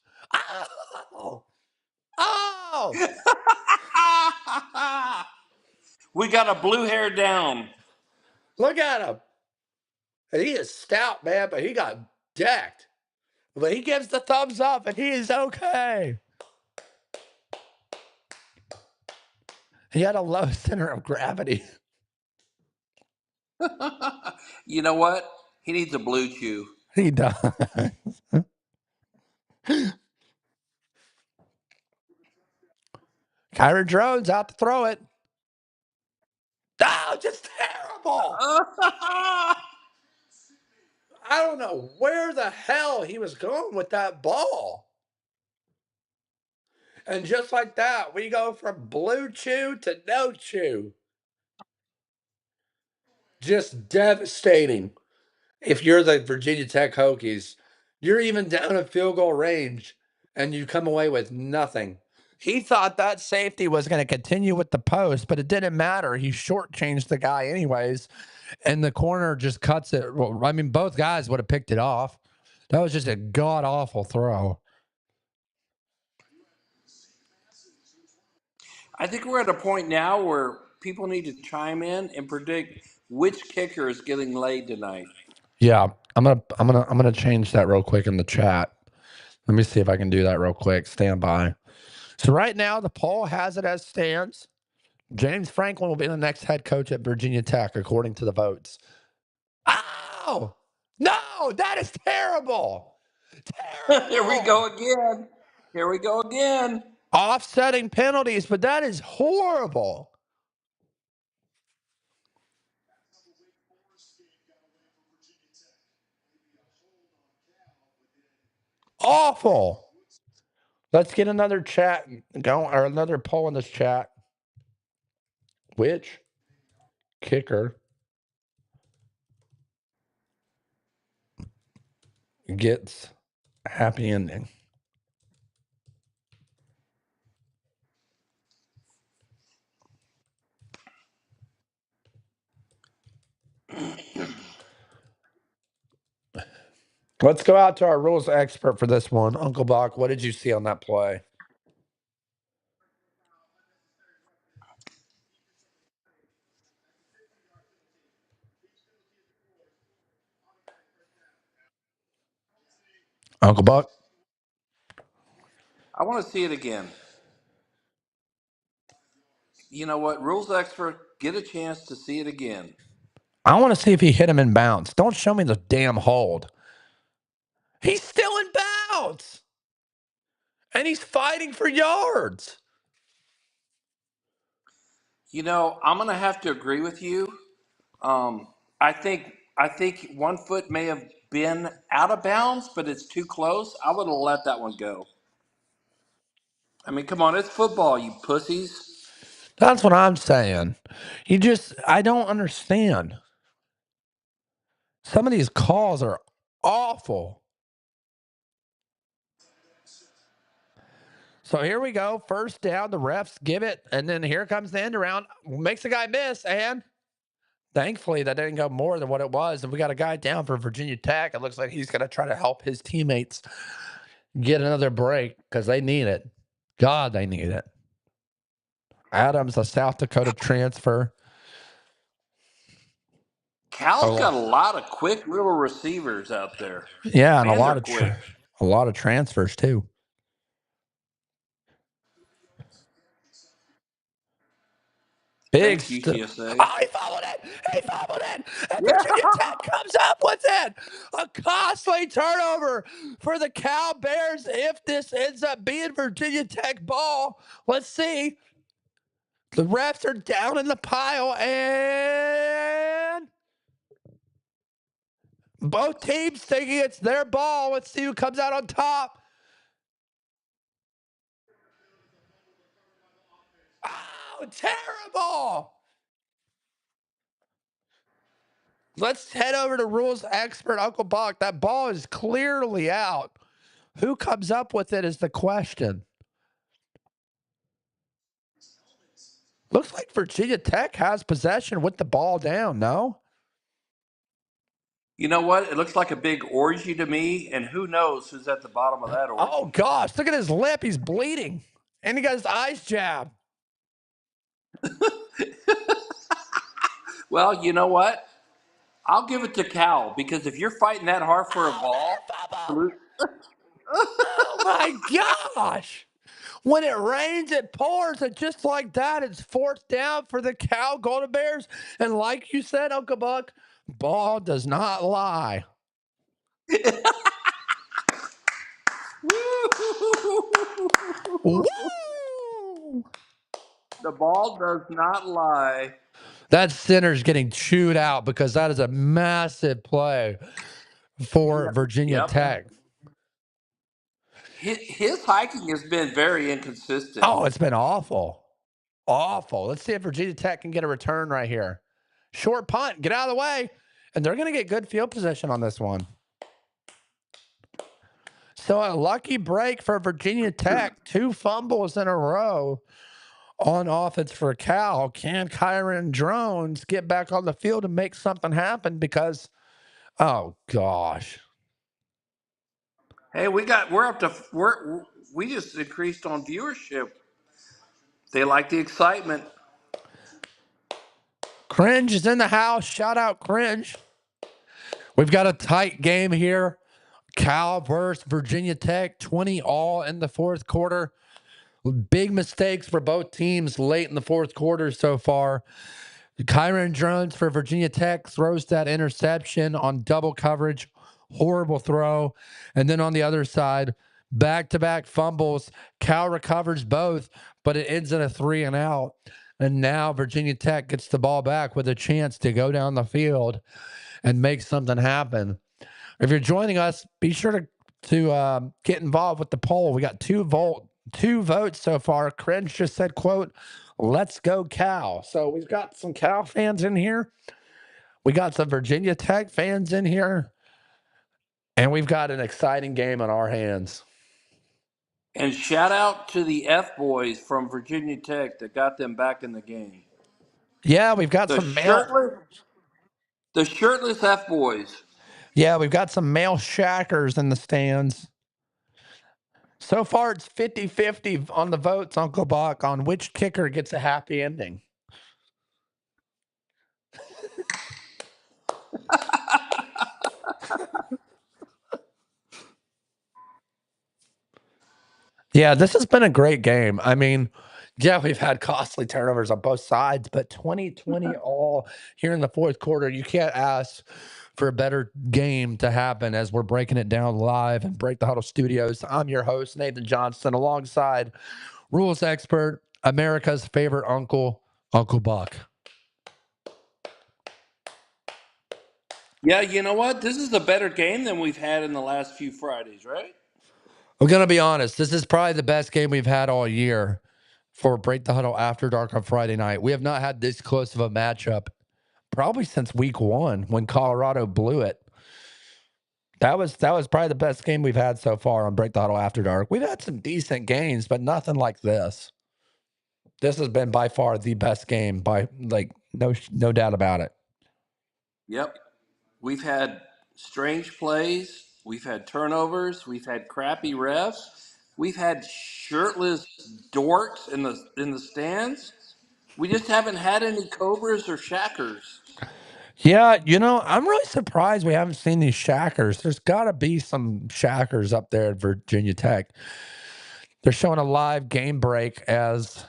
Oh, oh. We got a blue hair down. Look at him. And he is stout, man, but he got decked. But he gives the thumbs up and he is okay. He had a low center of gravity. You know what? He needs a blue chew. He does. Kyron Drones out to throw it. Oh, just terrible. I don't know where the hell he was going with that ball. And just like that, we go from blue chew to no chew. Just devastating. If you're the Virginia Tech Hokies, you're even down at field goal range and you come away with nothing. He thought that safety was going to continue with the post, but it didn't matter. He shortchanged the guy anyways, and the corner just cuts it. Well, I mean, both guys would have picked it off. That was just a god awful throw. I think we're at a point now where people need to chime in and predict which kicker is getting laid tonight. Yeah, I'm gonna change that real quick in the chat. Let me see if I can do that real quick. Stand by. So right now the poll has it as stands. James Franklin will be the next head coach at Virginia Tech, according to the votes. Oh no, that is terrible. Terrible. Here we go again. Here we go again. Offsetting penalties, but that is horrible. Awful. Let's get another chat going, or another poll in this chat. Which kicker gets happy ending? Let's go out to our rules expert for this one. Uncle Buck, what did you see on that play? Uncle Buck? I want to see it again. You know what? Rules expert, get a chance to see it again. I want to see if he hit him in bounds. Don't show me the damn hold. He's still in bounds. And he's fighting for yards. You know, I'm going to have to agree with you. I think 1 foot may have been out of bounds, but it's too close. I would have let that one go. I mean, come on, it's football, you pussies. That's what I'm saying. I don't understand. Some of these calls are awful. So here we go. First down, the refs give it, and then here comes the end around. Makes the guy miss, and thankfully that didn't go more than what it was. And we got a guy down for Virginia Tech. It looks like he's going to try to help his teammates get another break because they need it. God, they need it. Adams, a South Dakota transfer. Cal's got a lot of quick little receivers out there. Yeah, and Man, a lot they're of quick. a lot of transfers too. Big Thanks, UTSA. Oh, he followed it. He followed it. And Virginia Tech comes up with it. A costly turnover for the Cal Bears if this ends up being Virginia Tech ball. Let's see. The refs are down in the pile and both teams thinking it's their ball. Let's see who comes out on top. terrible. Let's head over to rules expert Uncle Buck. That ball is clearly out. Who comes up with it is the question. Looks like Virginia Tech has possession with the ball down, no? You know what? It looks like a big orgy to me, and who knows who's at the bottom of that Oh, orgy. gosh. Look at his lip. He's bleeding. And he got his eyes jabbed. Well, you know what? I'll give it to Cal because if you're fighting that hard for a Oh, ball, that bubble. salute. Oh, my gosh. When it rains, it pours. And just like that, it's fourth down for the Cal Golden Bears. And like you said, Uncle Buck, ball does not lie. Woo! The ball does not lie. That center's getting chewed out because that is a massive play for Yep. Virginia Yep. Tech. His hiking has been very inconsistent. Oh, it's been awful. Awful. Let's see if Virginia Tech can get a return right here. Short punt, get out of the way. And they're going to get good field position on this one. So a lucky break for Virginia Tech. 2 fumbles in a row on offense for Cal. Can Kyron Drones get back on the field and make something happen? Because, oh gosh. Hey, we just increased on viewership. They like the excitement. Cringe is in the house. Shout out Cringe. We've got a tight game here. Cal versus Virginia Tech, 20 all in the fourth quarter. Big mistakes for both teams late in the fourth quarter so far. Kyron Drones for Virginia Tech throws that interception on double coverage. Horrible throw. And then on the other side, back-to-back fumbles. Cal recovers both, but it ends in a 3 and out. And now Virginia Tech gets the ball back with a chance to go down the field and make something happen. If you're joining us, be sure to get involved with the poll. We got two votes so far. Cringe just said, quote, "Let's go Cal." So we've got some Cal fans in here. We got some Virginia Tech fans in here. And we've got an exciting game on our hands. And shout out to the F boys from Virginia Tech that got them back in the game. Yeah, we've got The some male. shirtless, the shirtless F boys. Yeah, we've got some male shackers in the stands. So far, it's 50-50 on the votes, Uncle Buck, on which kicker gets a happy ending. Yeah, this has been a great game. I mean, yeah, we've had costly turnovers on both sides, but 2020 all here in the fourth quarter. You can't ask for a better game to happen as we're breaking it down live and Break the Huddle Studios. I'm your host, Nathan Johnston, alongside rules expert, America's favorite uncle, Uncle Buck. Yeah, you know what? This is a better game than we've had in the last few Fridays, right? I'm going to be honest. This is probably the best game we've had all year for Break the Huddle After Dark on Friday night. We have not had this close of a matchup probably since week 1 when Colorado blew it. That was probably the best game we've had so far on Break the Huddle After Dark. We've had some decent games, but nothing like this. This has been by far the best game, by like no doubt about it. Yep. We've had strange plays. We've had turnovers. We've had crappy refs. We've had shirtless dorks in the stands. We just haven't had any cobras or shackers. Yeah, I'm really surprised we haven't seen these shackers. There's got to be some shackers up there at Virginia Tech. They're showing a live game break as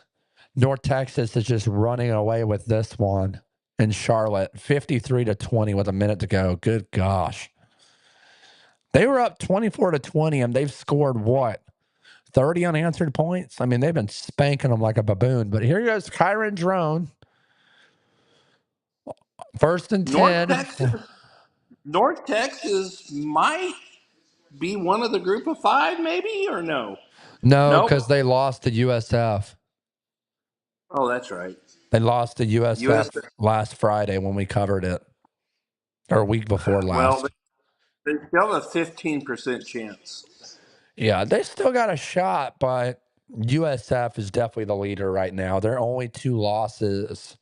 North Texas is just running away with this one in Charlotte, 53-20 with a minute to go. Good gosh. They were up 24-20 and they've scored what? 30 unanswered points? I mean, they've been spanking them like a baboon. But here goes Kyron Drone. First and North 10. Texas, North Texas might be one of the group of five, maybe or no? No, Nope. because they lost to USF. Oh, that's right. They lost to U.S. USF last Friday when we covered it, or a week before Well, last. they still have a 15% chance. Yeah, they still got a shot, but USF is definitely the leader right now. Their only two losses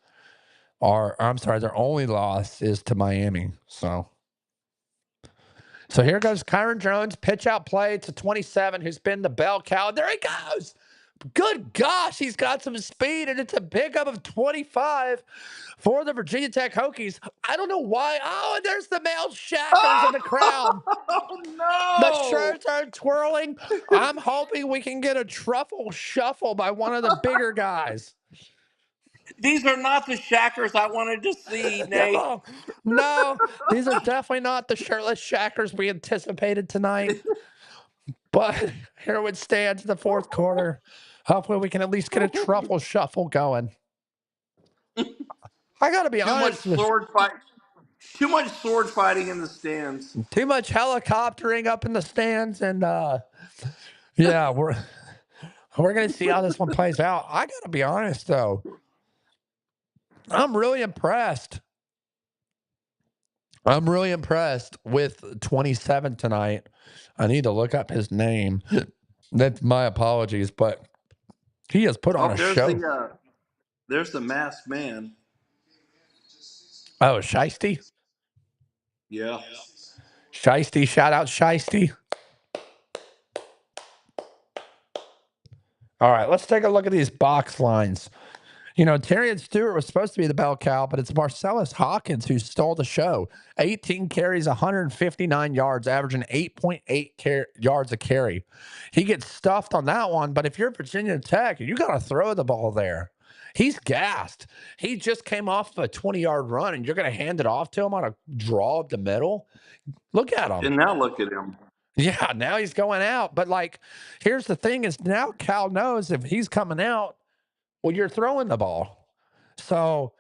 are, I'm sorry, their only loss is to Miami. So here goes Kyron Jones, pitch out play to 27, who's been the bell cow. There he goes. Good gosh, he's got some speed, and it's a pickup of 25 for the Virginia Tech Hokies. I don't know why. Oh, and there's the male Shackers in the crowd. The Oh, shirts are twirling. I'm hoping we can get a truffle shuffle by one of the bigger guys. no. These are not the Shackers I wanted to see, Nate. No, no, these are definitely not the shirtless Shackers we anticipated tonight. But here it stands in the fourth quarter. Hopefully, we can at least get a truffle shuffle going. I got to be Too much honest with sword fight. Too much sword fighting in the stands. too much helicoptering up in the stands, and yeah, we're gonna see how this one plays out. I got to be honest though, I'm really impressed. I'm really impressed with 27 tonight. I need to look up his name. That's my apologies, but he has put on Oh, a show. there's the masked man. Oh, Shiesty? Yeah. Shiesty, shout out Shiesty. All right, let's take a look at these box lines. You know, Terry and Stewart was supposed to be the bell cow, but it's Marcellus Hawkins who stole the show. 18 carries, 159 yards, averaging 8.8 yards a carry. He gets stuffed on that one, but if you're Virginia Tech, you got to throw the ball there. He's gassed. He just came off of a 20-yard run, and you're going to hand it off to him on a draw up the middle. Look at him. And now look at him. Yeah, now he's going out. But, like, here's the thing is now Cal knows if he's coming out, well, you're throwing the ball. So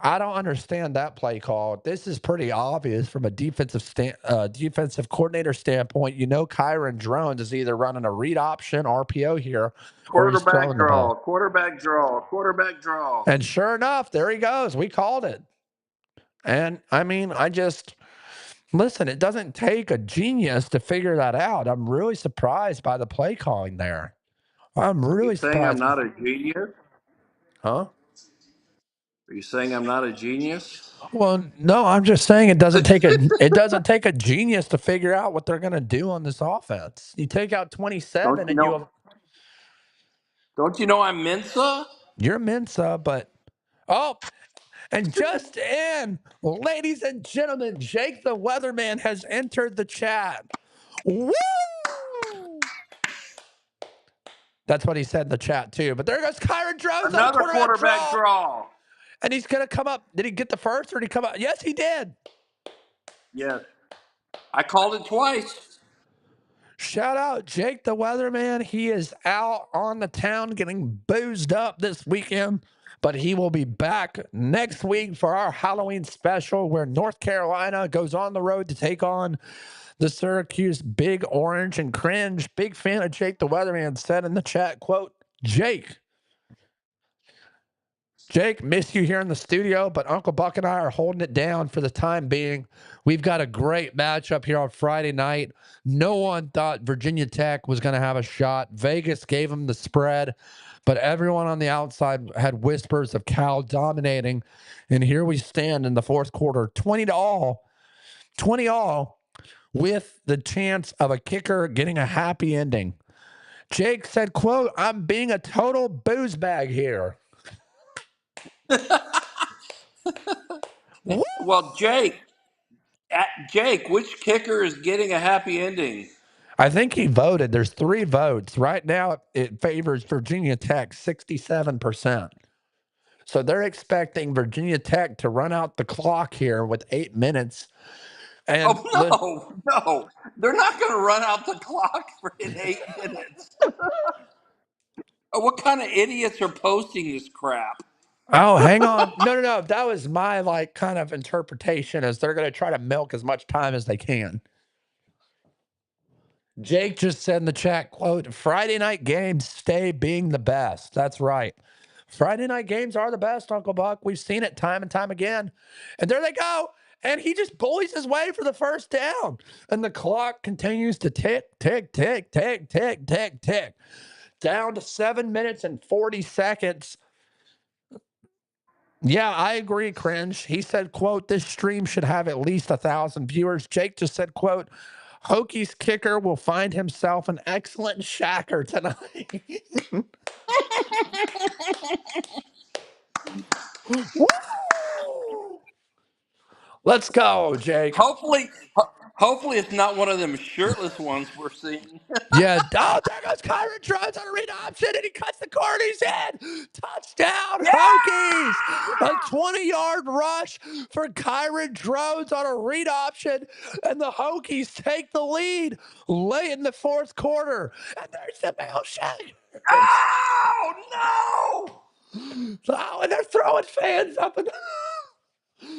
I don't understand that play call. This is pretty obvious from a defensive coordinator standpoint. You know, Kyron Drones is either running a read option RPO here, or he's Quarterback throwing the draw. ball. Quarterback draw. Quarterback draw. And sure enough, there he goes. We called it. And I mean, listen. It doesn't take a genius to figure that out. I'm really surprised by the play calling there. I'm Are you really saying I'm surprised. not a genius? Huh? Are you saying I'm not a genius? Well, no, I'm just saying it doesn't take a genius to figure out what they're going to do on this offense. You take out 27 Don't you and know? Don't you know I'm Mensa? you're Mensa, but oh, and just in, ladies and gentlemen, Jake the Weatherman has entered the chat. Woo! That's what he said in the chat too. But there goes Kyron Drones on a Another quarterback quarterback draw. draw. And he's going to come up. Did he get the first or did he come up? Yes, he did. Yes. I called it twice. Shout out Jake the Weatherman. He is out on the town getting boozed up this weekend, but he will be back next week for our Halloween special where North Carolina goes on the road to take on the Syracuse Big Orange and Cringe. Big fan of Jake the Weatherman said in the chat, quote, Jake, miss you here in the studio, but Uncle Buck and I are holding it down for the time being. We've got a great matchup here on Friday night. No one thought Virginia Tech was going to have a shot. Vegas gave them the spread, but everyone on the outside had whispers of Cal dominating. And here we stand in the fourth quarter, 20 all, with the chance of a kicker getting a happy ending. Jake said, quote, I'm being a total booze bag here. Woo! Well, Jake, which kicker is getting a happy ending? I think he voted. There's 3 votes. Right now, it favors Virginia Tech 67%. So they're expecting Virginia Tech to run out the clock here with 8 minutes. And Oh no, they're not going to run out the clock in 8 minutes. What kind of idiots are posting this crap? oh, hang on. No. That was my kind of interpretation is they're going to try to milk as much time as they can. Jake just said in the chat, quote, Friday night games stay being the best. That's right. Friday night games are the best, Uncle Buck. We've seen it time and time again. And there they go. And he just bullies his way for the first down. And the clock continues to tick, tick, tick, tick, tick, tick, tick. Down to 7 minutes and 40 seconds. Yeah, I agree, Cringe. He said, quote, this stream should have at least 1,000 viewers. Jake just said, quote, Hokies kicker will find himself an excellent shacker tonight. Woo! Let's go, Jake. Hopefully it's not one of them shirtless ones we're seeing. Yeah. Oh, there goes Kyron Jones on a read option, and he cuts the corner. He's in. Touchdown, Yeah! Hokies. A 20-yard rush for Kyron Jones on a read option, and the Hokies take the lead late in the fourth quarter. And there's the milkshake. Oh no! Oh, and they're throwing fans up. And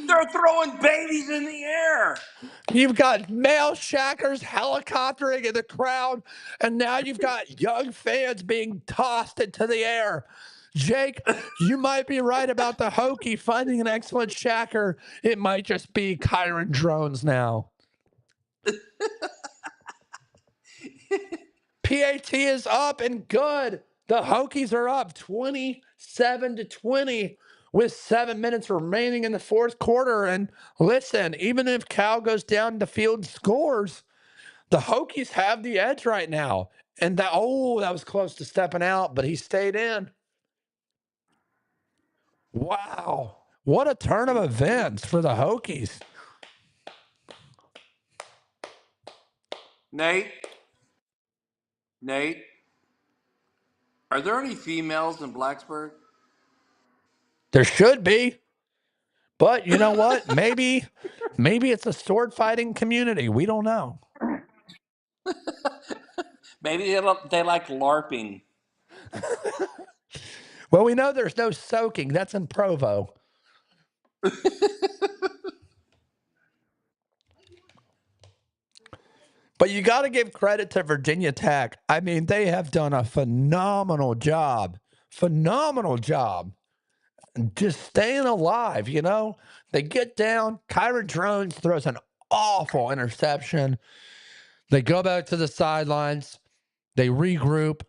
They're throwing babies in the air. you've got male shackers helicoptering in the crowd, and now you've got young fans being tossed into the air. Jake, you might be right about the Hokie finding an excellent shacker. It might just be Kyron Drones now. PAT is up and good. The Hokies are up 27-20 with 7 minutes remaining in the fourth quarter. And listen, even if Cal goes down the field and scores, the Hokies have the edge right now. And that was close to stepping out, but he stayed in. Wow. What a turn of events for the Hokies. Nate, are there any females in Blacksburg? There should be. But you know what? Maybe it's a sword fighting community. We don't know. Maybe they like LARPing. Well, we know there's no soaking. That's in Provo. But you got to give credit to Virginia Tech. I mean, they have done a phenomenal job. Phenomenal job. Just staying alive, you know? They get down. Kyron Drones throws an awful interception. They go back to the sidelines. They regroup.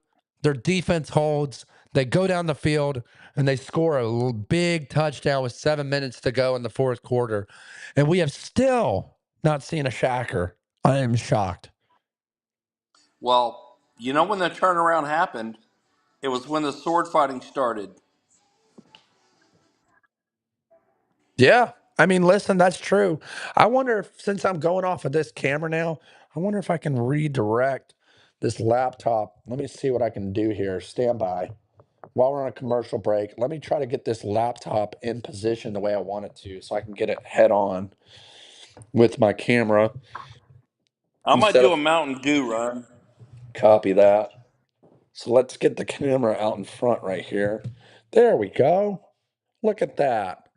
Their defense holds. They go down the field and they score a big touchdown with 7 minutes to go in the fourth quarter. And we have still not seen a shacker. I am shocked. Well, you know when the turnaround happened? It was when the sword fighting started. Yeah. I mean, listen, that's true. I wonder if, since I'm going off of this camera now, I wonder if I can redirect this laptop. Let me see what I can do here. Stand by. While we're on a commercial break, let me try to get this laptop in position the way I want it to so I can get it head on with my camera. I might Instead do of a Mountain Dew run. copy that. So let's get the camera out in front right here. There we go. Look at that.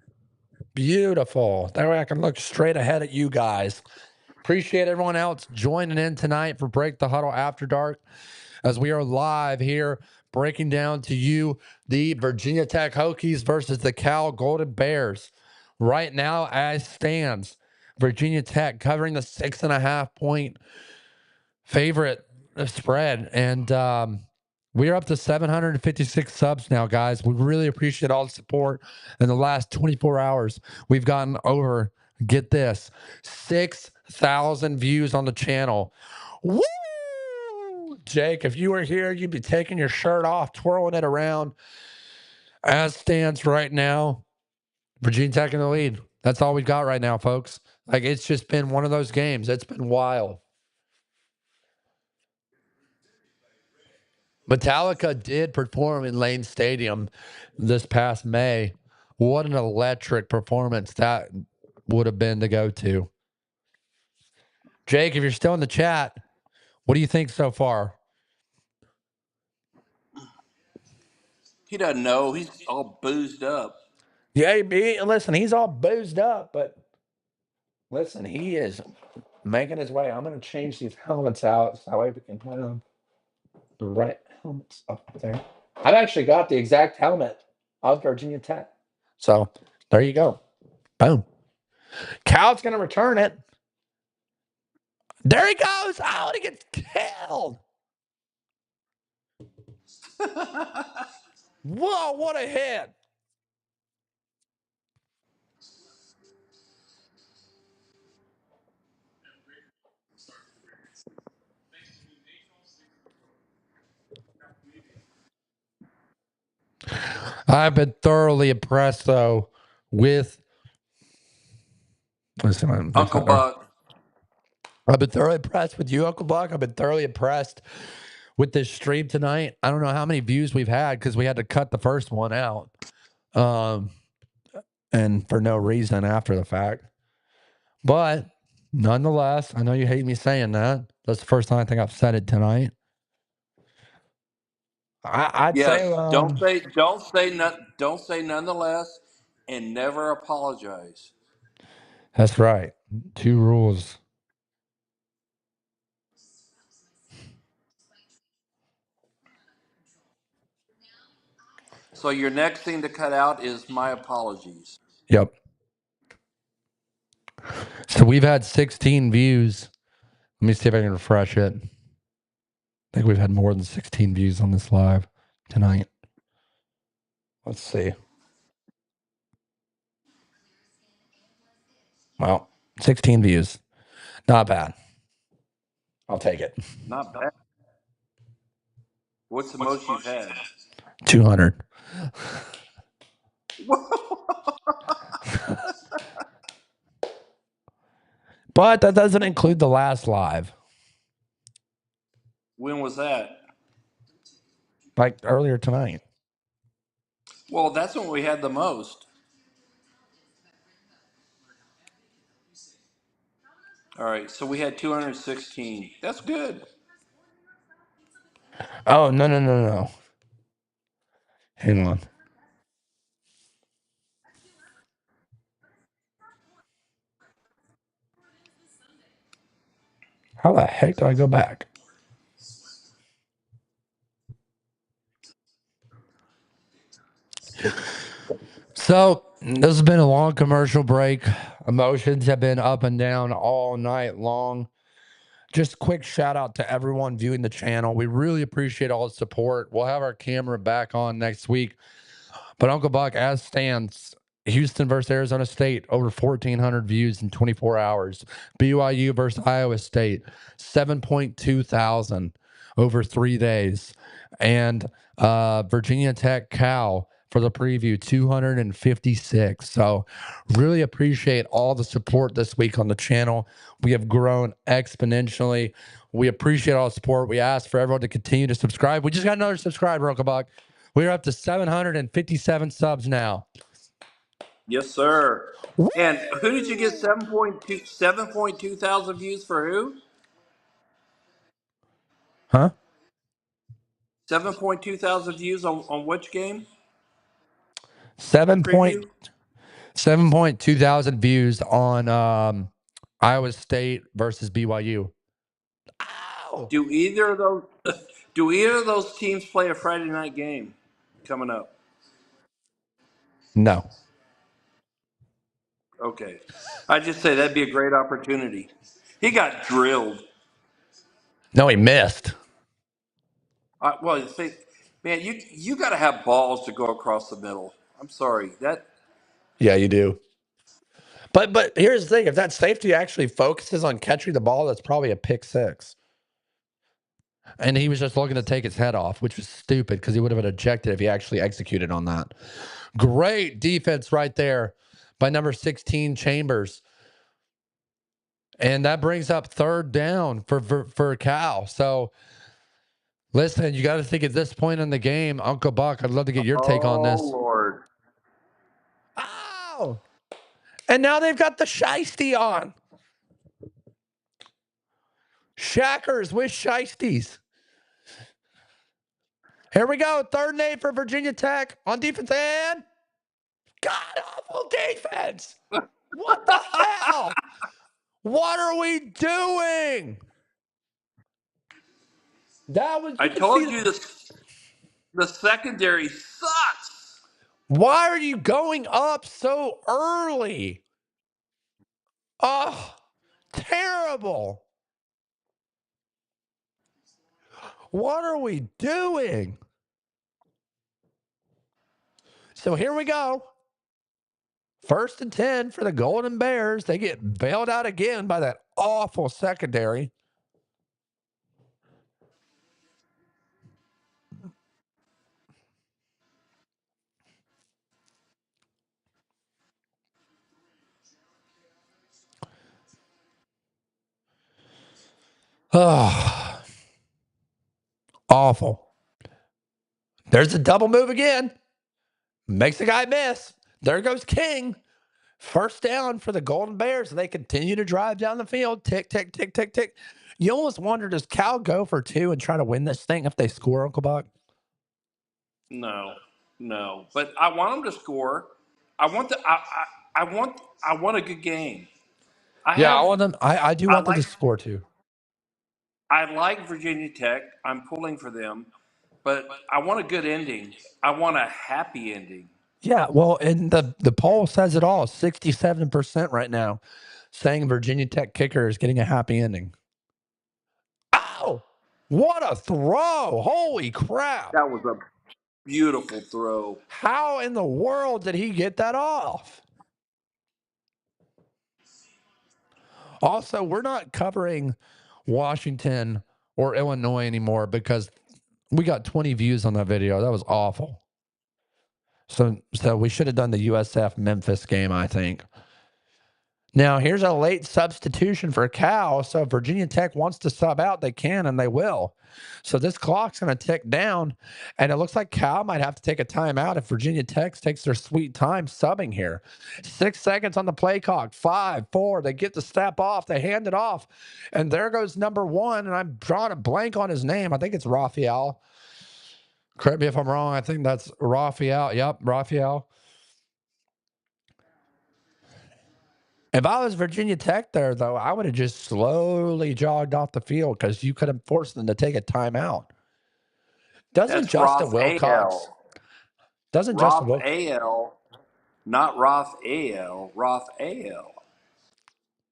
Beautiful. That way I can look straight ahead at you guys. Appreciate everyone else joining in tonight for Break the Huddle After Dark as we are live here breaking down to you the Virginia Tech Hokies versus the Cal Golden Bears. Right now, as stands, Virginia Tech covering the 6.5 point favorite spread. And we're up to 756 subs now, guys. We really appreciate all the support. In the last 24 hours, we've gotten over, get this, 6,000 views on the channel. Woo! Jake, if you were here, you'd be taking your shirt off, twirling it around. As stands right now, Virginia Tech in the lead. That's all we've got right now, folks. Like, it's just been one of those games. It's been wild. Metallica did perform in Lane Stadium this past May. What an electric performance that would have been to go to. Jake, if you're still in the chat, what do you think so far? He doesn't know. He's all boozed up. Yeah, listen, he's all boozed up, but listen, he is making his way. I'm going to change these helmets out so that way we can have the right helmets up there. I've actually got the exact helmet I was Virginia Tech. So there you go. Boom. Cal's going to return it. There he goes. Oh, and he gets killed. Whoa, what a hit. I've been thoroughly impressed, though, with. Let's see my Uncle Buck. I've been thoroughly impressed with you, Uncle Buck. I've been thoroughly impressed with this stream tonight. I don't know how many views we've had because we had to cut the first one out. And for no reason after the fact. But nonetheless, I know you hate me saying that. That's the first time I think I've said it tonight. I'd Yes. say Don't say nonetheless, and never apologize. that's right. 2 rules. So your next thing to cut out is my apologies. Yep. So we've had 16 views. Let me see if I can refresh it. I think we've had more than 16 views on this live tonight. Let's see. Well, 16 views. Not bad. I'll take it. Not bad. What's the most you've had? 200. But that doesn't include the last live. When was that? Like earlier tonight. Well, that's when we had the most. All right, so we had 216. That's good. Oh, no. Hang on. How the heck do I go back? So, this has been a long commercial break. Emotions have been up and down all night long. Just quick shout out to everyone viewing the channel. We really appreciate all the support. We'll have our camera back on next week. But Uncle Buck, as stands, Houston versus Arizona State, over 1,400 views in 24 hours. BYU versus Iowa State, 7.2 thousand over 3 days. And Virginia Tech Cal for the preview, 256. So really appreciate all the support this week on the channel. We have grown exponentially. We appreciate all the support. We ask for everyone to continue to subscribe. We just got another subscriber, Uncle Buck. We're up to 757 subs now. Yes, sir. Woo! And who did you get 7.2 thousand views for who? Huh? 7.2 thousand views on which game? 7.2 Preview? thousand views on Iowa State versus BYU. Ow! Do either of those teams play a Friday night game coming up? No. Okay. I just say that'd be a great opportunity. He got drilled. No, he missed. Well, think, man, you got to have balls to go across the middle. I'm sorry that. Yeah, you do. But here's the thing: if that safety actually focuses on catching the ball, that's probably a pick six. And he was just looking to take his head off, which was stupid because he would have been ejected if he actually executed on that. Great defense right there by number 16 Chambers. And that brings up 3rd down for Cal. So listen, you got to think at this point in the game, Uncle Buck, I'd love to get your take on Oh this. Lord! Oh, and now they've got the shiesty on. Shackers with shiesties. Here we go. 3rd and 8 for Virginia Tech on defense and god awful defense. What the hell? What are we doing? That was I told you the secondary sucks. Why are you going up so early? Oh, terrible. What are we doing? So here we go. 1st and 10 for the Golden Bears. They get bailed out again by that awful secondary. Oh, awful. There's a double move again. Makes the guy miss. There goes King. 1st down for the Golden Bears. They continue to drive down the field. Tick, tick, tick, tick, tick. You almost wonder, does Cal go for 2 and try to win this thing if they score, Uncle Buck? No, no. But I want them to score. I want the. I want a good game. I Yeah, I have. want them. I do I want them like. to score too. I like Virginia Tech. I'm pulling for them, but I want a good ending. I want a happy ending. Yeah, well, and the poll says it all. 67% right now saying Virginia Tech kicker is getting a happy ending. Ow! What a throw! Holy crap! That was a beautiful throw. How in the world did he get that off? Also, we're not covering Washington or Illinois anymore because we got 20 views on that video. That was awful. So we should have done the USF Memphis game, I think. Now, here's a late substitution for Cal. So if Virginia Tech wants to sub out, they can and they will. So this clock's going to tick down. And it looks like Cal might have to take a timeout if Virginia Tech takes their sweet time subbing here. 6 seconds on the play clock. 5, 4. They get the step off. They hand it off. And there goes number 1. And I'm drawing a blank on his name. I think it's Raphael. Correct me if I'm wrong. I think that's Raphael. Yep, Raphael. If I was Virginia Tech there, though, I would have just slowly jogged off the field because you could have forced them to take a timeout. Doesn't That's Justin Roth Wilcox, AL. doesn't Justin Roth Wilcox, AL, not Roth AL. Roth AL.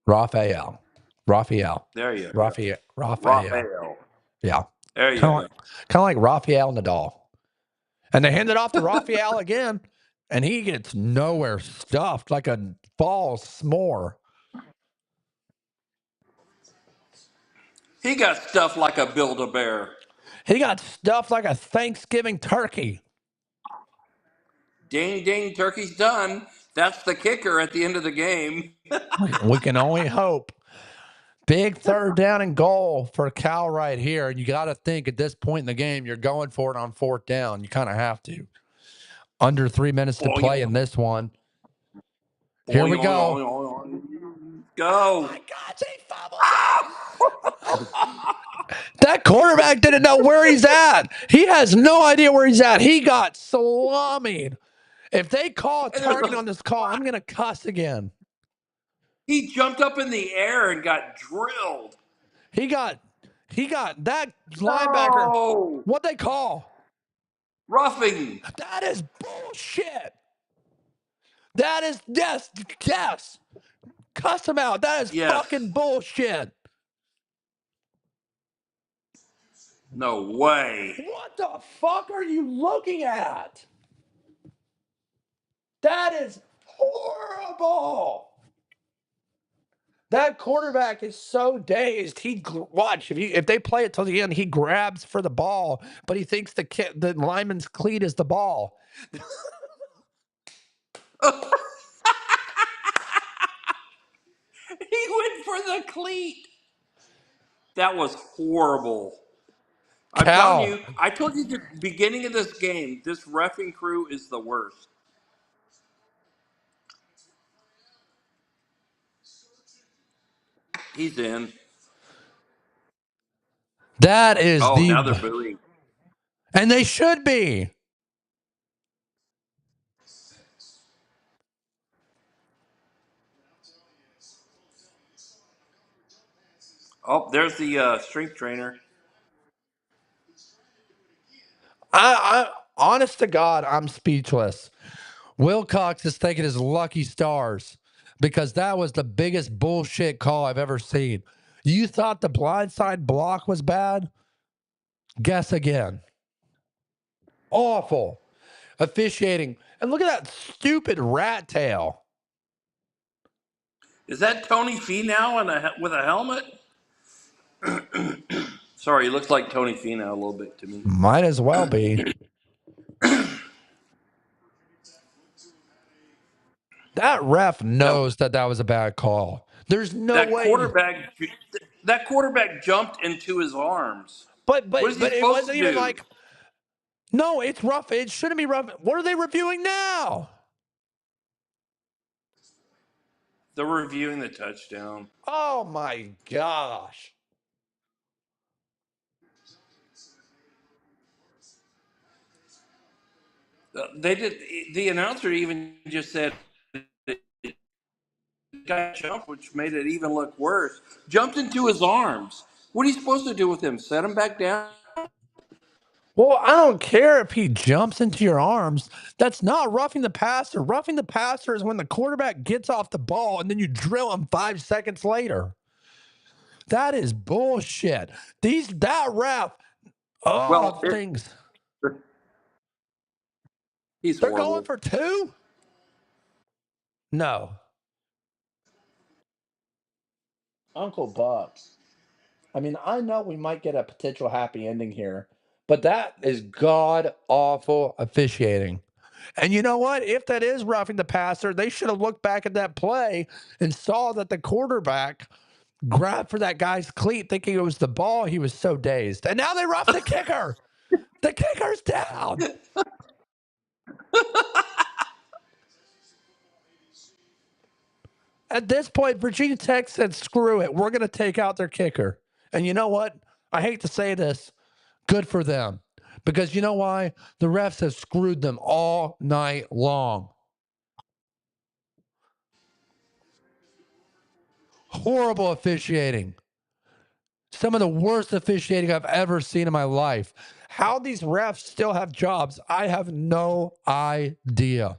Raphael, Raphael, There you go. Raphael, Raphael. Raphael. Yeah. There you Kind go. of like Raphael Nadal. And they hand it off to Raphael again, and he gets nowhere stuffed like a fall s'more. He got stuffed like a Build-A-Bear. He got stuffed like a Thanksgiving turkey. Ding, ding, turkey's done. That's the kicker at the end of the game. We can only hope. Big 3rd down and goal for Cal right here. And you got to think at this point in the game, you're going for it on 4th down. You kind of have to. Under 3 minutes to play in this one. Here we go. Go. My God, he fumbled. That quarterback didn't know where he's at. He has no idea where he's at. He got salamied. If they call a target on this call, I'm going to cuss again. He jumped up in the air and got drilled. He got that linebacker. Oh, What they call? roughing. That is bullshit. That is yes. Cuss him out. That is Yes. fucking bullshit. No way. What the fuck are you looking at? That is horrible. That quarterback is so dazed. Watch if they play it till the end, he grabs for the ball, but he thinks the lineman's cleat is the ball. He went for the cleat. That was horrible. I'm telling Cal, you, I told you at the beginning of this game, this reffing crew is the worst. He's in. that is Oh, now they're booing. and they should be. Oh, there's the strength trainer. I honest to God, I'm speechless. Wilcox is thanking his lucky stars because that was the biggest bullshit call I've ever seen. You thought the blindside block was bad? Guess again. Awful officiating. And look at that stupid rat tail. Is that Tony Finau with a helmet? Sorry, he looks like Tony Finau a little bit to me. Might as well be. That ref That knows that was a bad call. There's no that way. quarterback jumped into his arms. But What is but he but it supposed to wasn't even do? like, no, it's rough. It shouldn't be rough. What are they reviewing now? They're reviewing the touchdown. Oh my gosh. They did. The announcer even just said got jumped, which made it even look worse. Jumped into his arms. What are you supposed to do with him? Set him back down? Well, I don't care if he jumps into your arms. That's not roughing the passer. Roughing the passer is when the quarterback gets off the ball and then you drill him 5 seconds later. That is bullshit. That ref, Well, things. he's They're going horrible. for 2? No. Uncle Buck. I mean, I know we might get a potential happy ending here, but that is god awful officiating. And you know what? If that is roughing the passer, they should have looked back at that play and saw that the quarterback grabbed for that guy's cleat thinking it was the ball. He was so dazed. And now they rough the kicker. The kicker's down. At this point, Virginia Tech said, screw it. We're going to take out their kicker. And you know what? I hate to say this. Good for them. Because you know why? The refs have screwed them all night long. Horrible officiating. Some of the worst officiating I've ever seen in my life. How these refs still have jobs, I have no idea.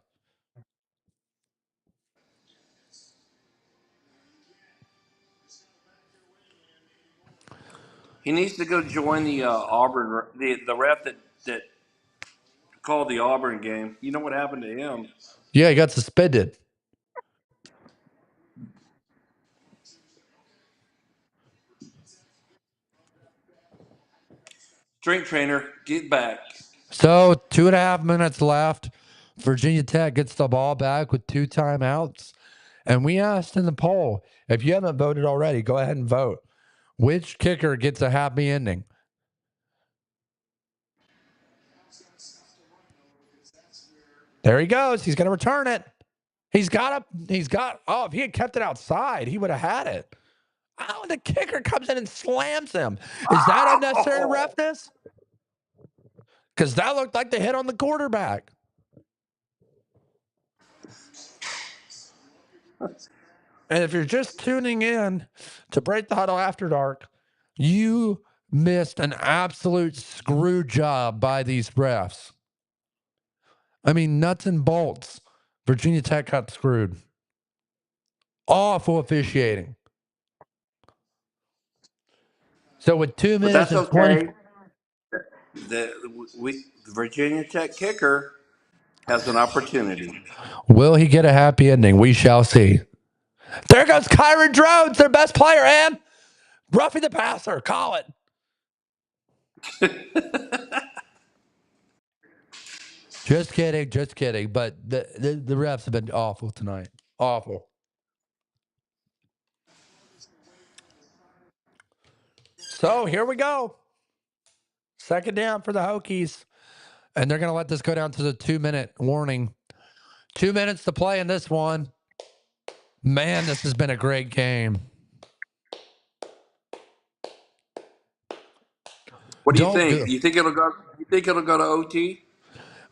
He needs to go join the Auburn, the ref that called the Auburn game. You know what happened to him? Yeah, he got suspended. Strength trainer, get back. So 2.5 minutes left. Virginia Tech gets the ball back with 2 timeouts. And we asked in the poll, if you haven't voted already, go ahead and vote. Which kicker gets a happy ending? There he goes. He's going to return it. Oh, if he had kept it outside, he would have had it. Oh, the kicker comes in and slams him. Is that unnecessary roughness? Because that looked like the hit on the quarterback. And if you're just tuning in to Break the Huddle After Dark, you missed an absolute screw job by these refs. I mean, nuts and bolts. Virginia Tech got screwed. Awful officiating. So with 2 But minutes that's and 20. okay. The Virginia Tech kicker has an opportunity. Will he get a happy ending? We shall see. There goes Kyron Drones, their best player, and roughing the passer. Call it. Just kidding, just kidding. But the refs have been awful tonight. Awful. So here we go. Second down for the Hokies. And they're going to let this go down to the 2-minute warning. 2 minutes to play in this one. Man, this has been a great game. What do you think? You think it'll go? You think it'll go to OT?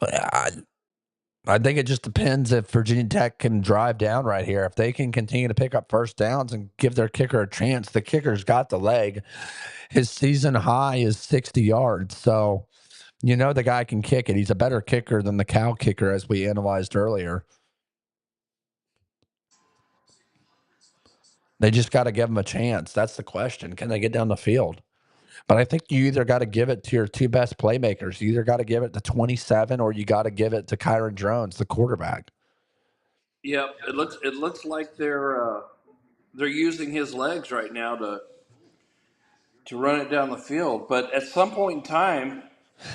I think it just depends if Virginia Tech can drive down right here. If they can continue to pick up first downs and give their kicker a chance, the kicker's got the leg. His season high is 60 yards. So You know the guy can kick it. He's a better kicker than the cow kicker, as we analyzed earlier. They just got to give him a chance. That's the question. Can they get down the field? But I think you either got to give it to your two best playmakers. You either got to give it to 27 or you got to give it to Kyron Drones, the quarterback. Yep, it looks like they're using his legs right now to run it down the field. But at some point in time,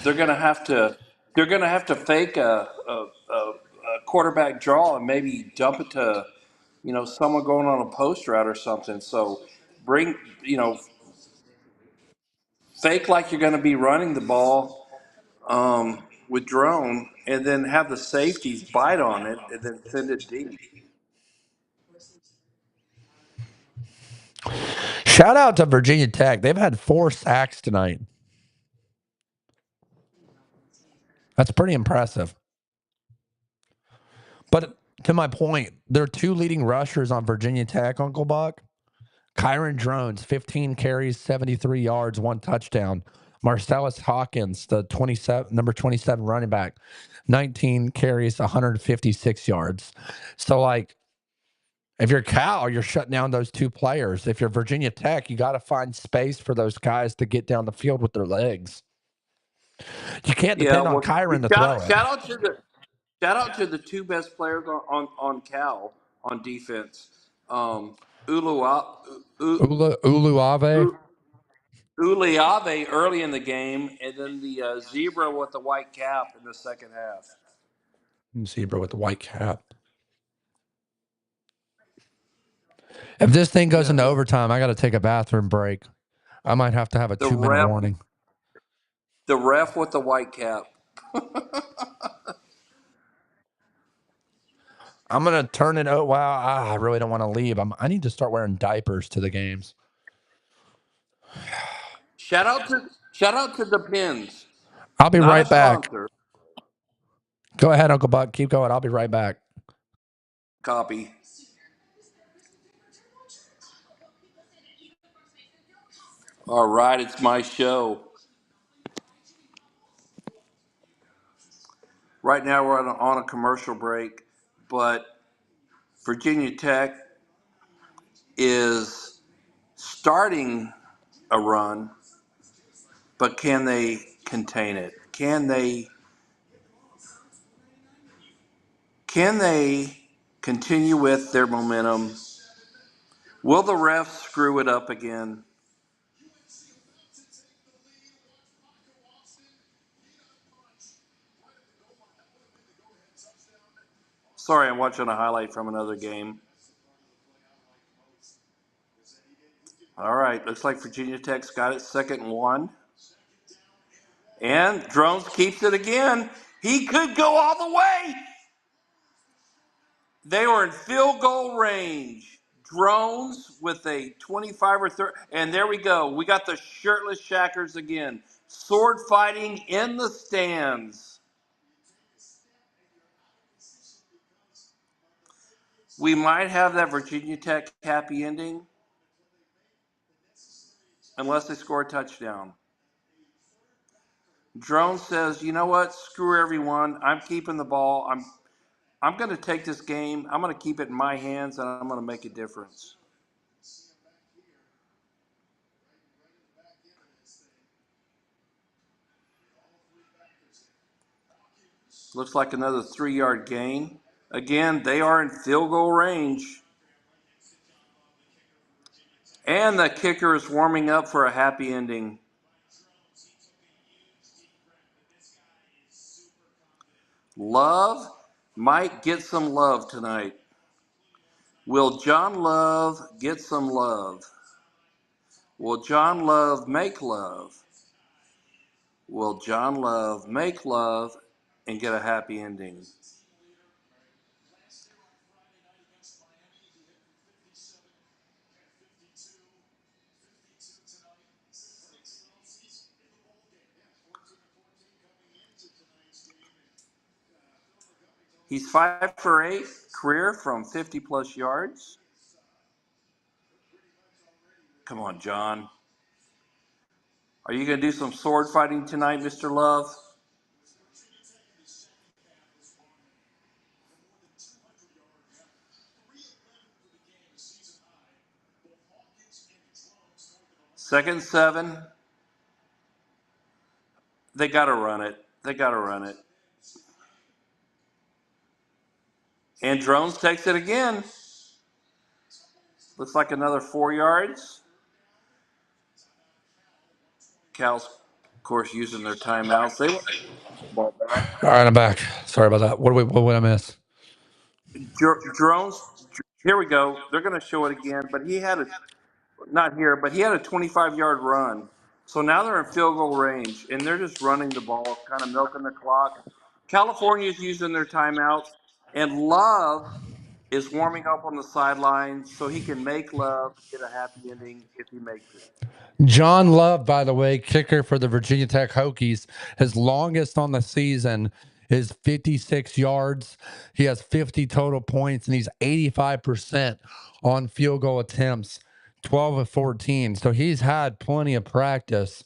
they're going to have to they're going to have to fake a quarterback draw and maybe dump it to someone going on a post route or something. So bring fake like you're going to be running the ball with drone, and then have the safeties bite on it, and then send it deep. Shout out to Virginia Tech. They've had 4 sacks tonight. That's pretty impressive. But to my point, their 2 leading rushers on Virginia Tech, Uncle Buck, Kyron Drones, 15 carries, 73 yards, 1 touchdown. Marcellus Hawkins, the number 27 running back, 19 carries, 156 yards. So, like, if you're Cal, you're shutting down those 2 players. If you're Virginia Tech, you got to find space for those guys to get down the field with their legs. You can't Yeah, depend on well, Kyron to throw shout, it. shout out to the shout out to the 2 best players on Cal on defense. Ulua, U, Uluave. U, Uliave early in the game, and then the zebra with the white cap in the second half. Zebra with the white cap. If this thing goes Yeah, into overtime, I got to take a bathroom break. I might have to have a the 2-minute ref, warning. the ref with the white cap. I'm gonna turn it. Oh wow! I really don't want to leave. I need to start wearing diapers to the games. Shout out to the Pins, I'll be not a right back. sponsor. Go ahead, Uncle Buck. Keep going. I'll be right back. Copy. All right, it's my show. Right now we're on a commercial break, but Virginia Tech is starting a run, but can they contain it? Can they continue with their momentum? Will the refs screw it up again? Sorry, I'm watching a highlight from another game. All right, looks like Virginia Tech's got it 2nd and 1. And Drones keeps it again. He could go all the way. They were in field goal range. Drones with a 25 or 30. And there we go. We got the shirtless Shackers again. Sword fighting in the stands. We might have that Virginia Tech happy ending unless they score a touchdown. Drone says, you know what? Screw everyone. I'm keeping the ball. I'm going to take this game. I'm going to keep it in my hands, and I'm going to make a difference. Looks like another 3-yard gain. Again, they are in field goal range. And the kicker is warming up for a happy ending. Love might get some love tonight. Will John Love get some love? Will John Love make love? Will John Love make love and get a happy ending? He's 5 for 8 career from 50 plus yards. Come on, John. Are you going to do some sword fighting tonight, Mr. Love? Second and 7. They got to run it. They got to run it. And Drones takes it again. Looks like another 4 yards. Cal's, of course, using their timeouts. They want the ball back. All right, I'm back. Sorry about that. What did I miss? Drones, here we go. They're going to show it again, but he had a, not here, but he had a 25-yard run. So now they're in field goal range, and they're just running the ball, kind of milking the clock. California's using their timeouts, and Love is warming up on the sidelines so he can make Love get a happy ending if he makes it. John Love, by the way, kicker for the Virginia Tech Hokies, his longest on the season is 56 yards. He has 50 total points, and he's 85% on field goal attempts, 12 of 14. So he's had plenty of practice.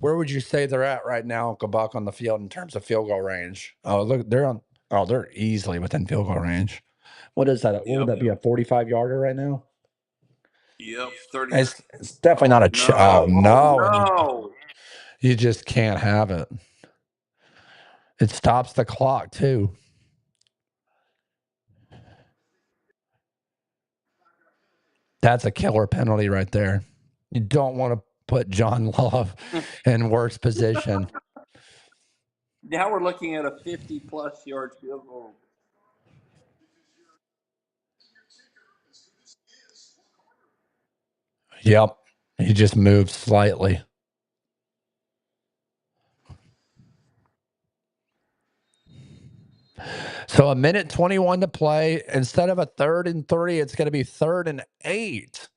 Where would you say they're at right now, Uncle Buck, on the field in terms of field goal range? Oh, look, they're on. Oh, they're easily within field goal range. What is that? What would that be? A 45 yarder right now? Yep, 30. It's definitely not a. Oh No. Oh, no! And no. you just can't have it. It stops the clock too. That's a killer penalty right there. You don't want to put John Love in worse position. Now we're looking at a 50-plus yard field goal. Yep. He just moved slightly. So 1:21 to play. Instead of a 3rd and 3, it's going to be 3rd and 8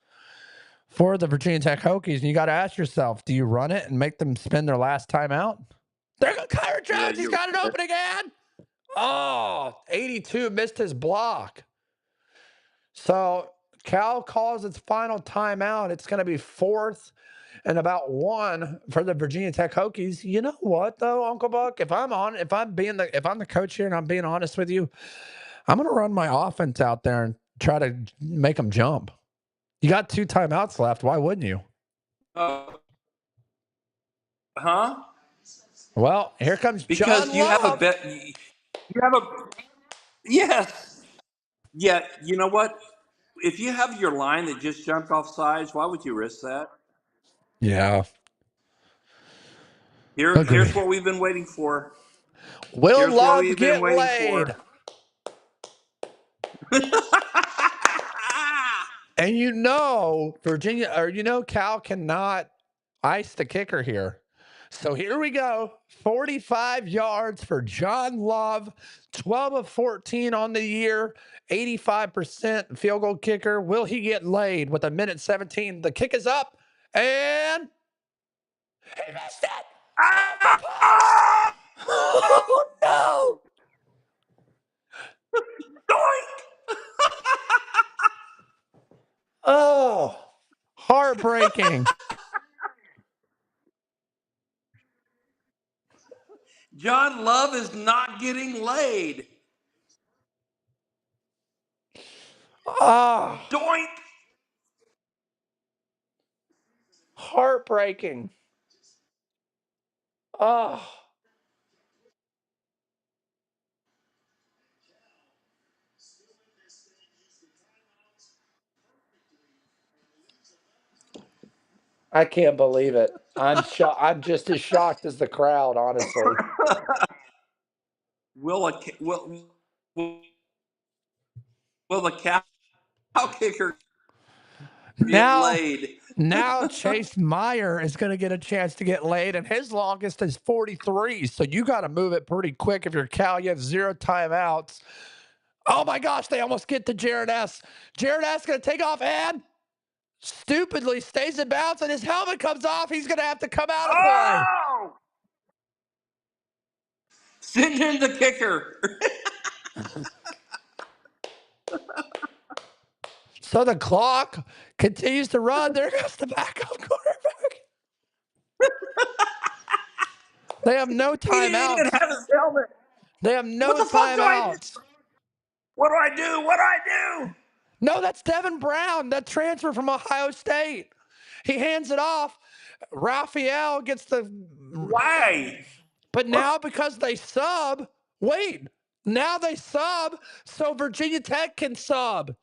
for the Virginia Tech Hokies. And you got to ask yourself, do you run it and make them spend their last time out? There goes Kyron Jones. He's got it open again. Oh, 82 missed his block. So Cal calls its final timeout. It's going to be 4th and about 1 for the Virginia Tech Hokies. You know what though, Uncle Buck? If I'm the coach here and I'm being honest with you, I'm going to run my offense out there and try to make them jump. You got 2 timeouts left. Why wouldn't you? Huh? Well, here comes Because John you have a Love. bet. You have a yes. Yeah. You know what? If you have your line that just jumped off sides, why would you risk that? Yeah. Here's what we've been waiting for. Will Here's what Love we've been get waiting laid? And Cal cannot ice the kicker here. So here we go. 45 yards for John Love, 12 of 14 on the year, 85% field goal kicker. Will he get laid with 1:17? The kick is up, and he missed it. Oh, no. Oh, heartbreaking. John Love is not getting laid. Oh, Doink. heartbreaking. Oh. I can't believe it. I'm just as shocked as the crowd, honestly. Will the cow kicker get Now, laid? now Chase Meyer is going to get a chance to get laid, and his longest is 43. So you got to move it pretty quick if you're Cal. You have 0 timeouts. Oh my gosh, they almost get to Jared S. Jared S. going to take off and stupidly stays in bounds, and his helmet comes off. He's going to have to come out and play. Oh! Send in the kicker. So the clock continues to run. There goes the backup quarterback. They have no He didn't even timeouts. have his helmet. They have no What the fuck do I do? timeouts. What do I do? What do I do? No, that's Devin Brown, that transfer from Ohio State. He hands it off. Raphael gets the. Why? But now because they sub, wait, now they sub, so Virginia Tech can sub.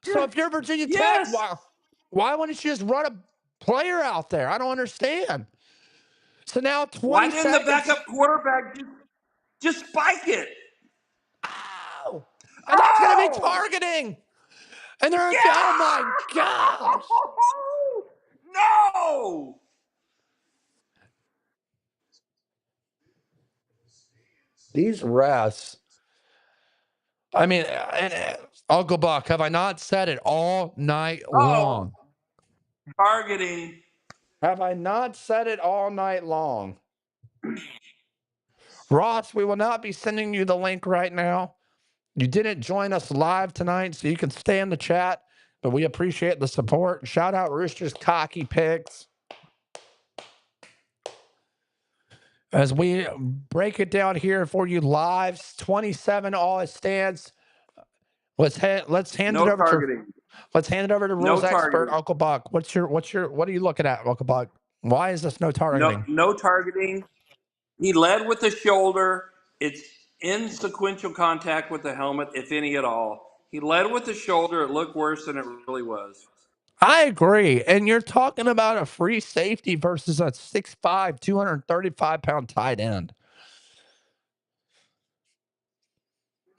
So if you're Virginia Tech, Yes. why wouldn't you just run a player out there? I don't understand. So now Why 20 didn't the seconds. backup quarterback just spike it? Ow! And that's going to be Oh! targeting. And they're, oh Yeah! my gosh. No! These refs. I mean, Uncle Buck, have I not said it all night Oh, long? targeting. Have I not said it all night long? Ross, we will not be sending you the link right now. You didn't join us live tonight, so you can stay in the chat, but we appreciate the support. Shout out Rooster's Cocky Picks. As we break it down here for you live, 27 all it stands. Let's hand it No over to targeting. rules No expert targeting. Uncle Buck. What are you looking at, Uncle Buck? Why is this no targeting? No targeting. He led with the shoulder. It's in sequential contact with the helmet, if any at all. He led with the shoulder. It looked worse than it really was. I agree. And you're talking about a free safety versus a 6'5", 235-pound tight end.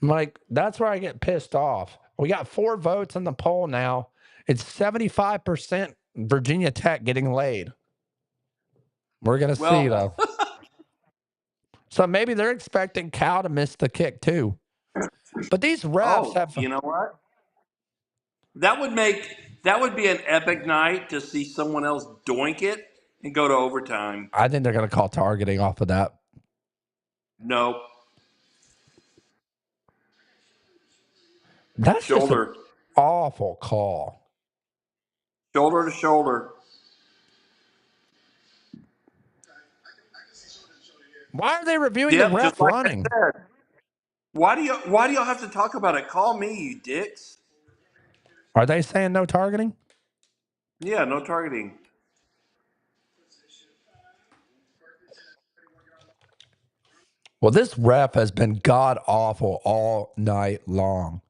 Like, that's where I get pissed off. We got 4 votes in the poll now. It's 75% Virginia Tech getting laid. We're going to see, Well, though. So maybe they're expecting Cal to miss the kick, too. But these refs have. you know what? That would be an epic night to see someone else doink it and go to overtime. I think they're going to call targeting off of that. Nope. That's just an Shoulder. awful call. Shoulder to shoulder. Why are they reviewing the Yep, ref just like I running? said. Why do y'all have to talk about it? Call me, you dicks. Are they saying no targeting? Yeah, no targeting. Well, this ref has been god awful all night long.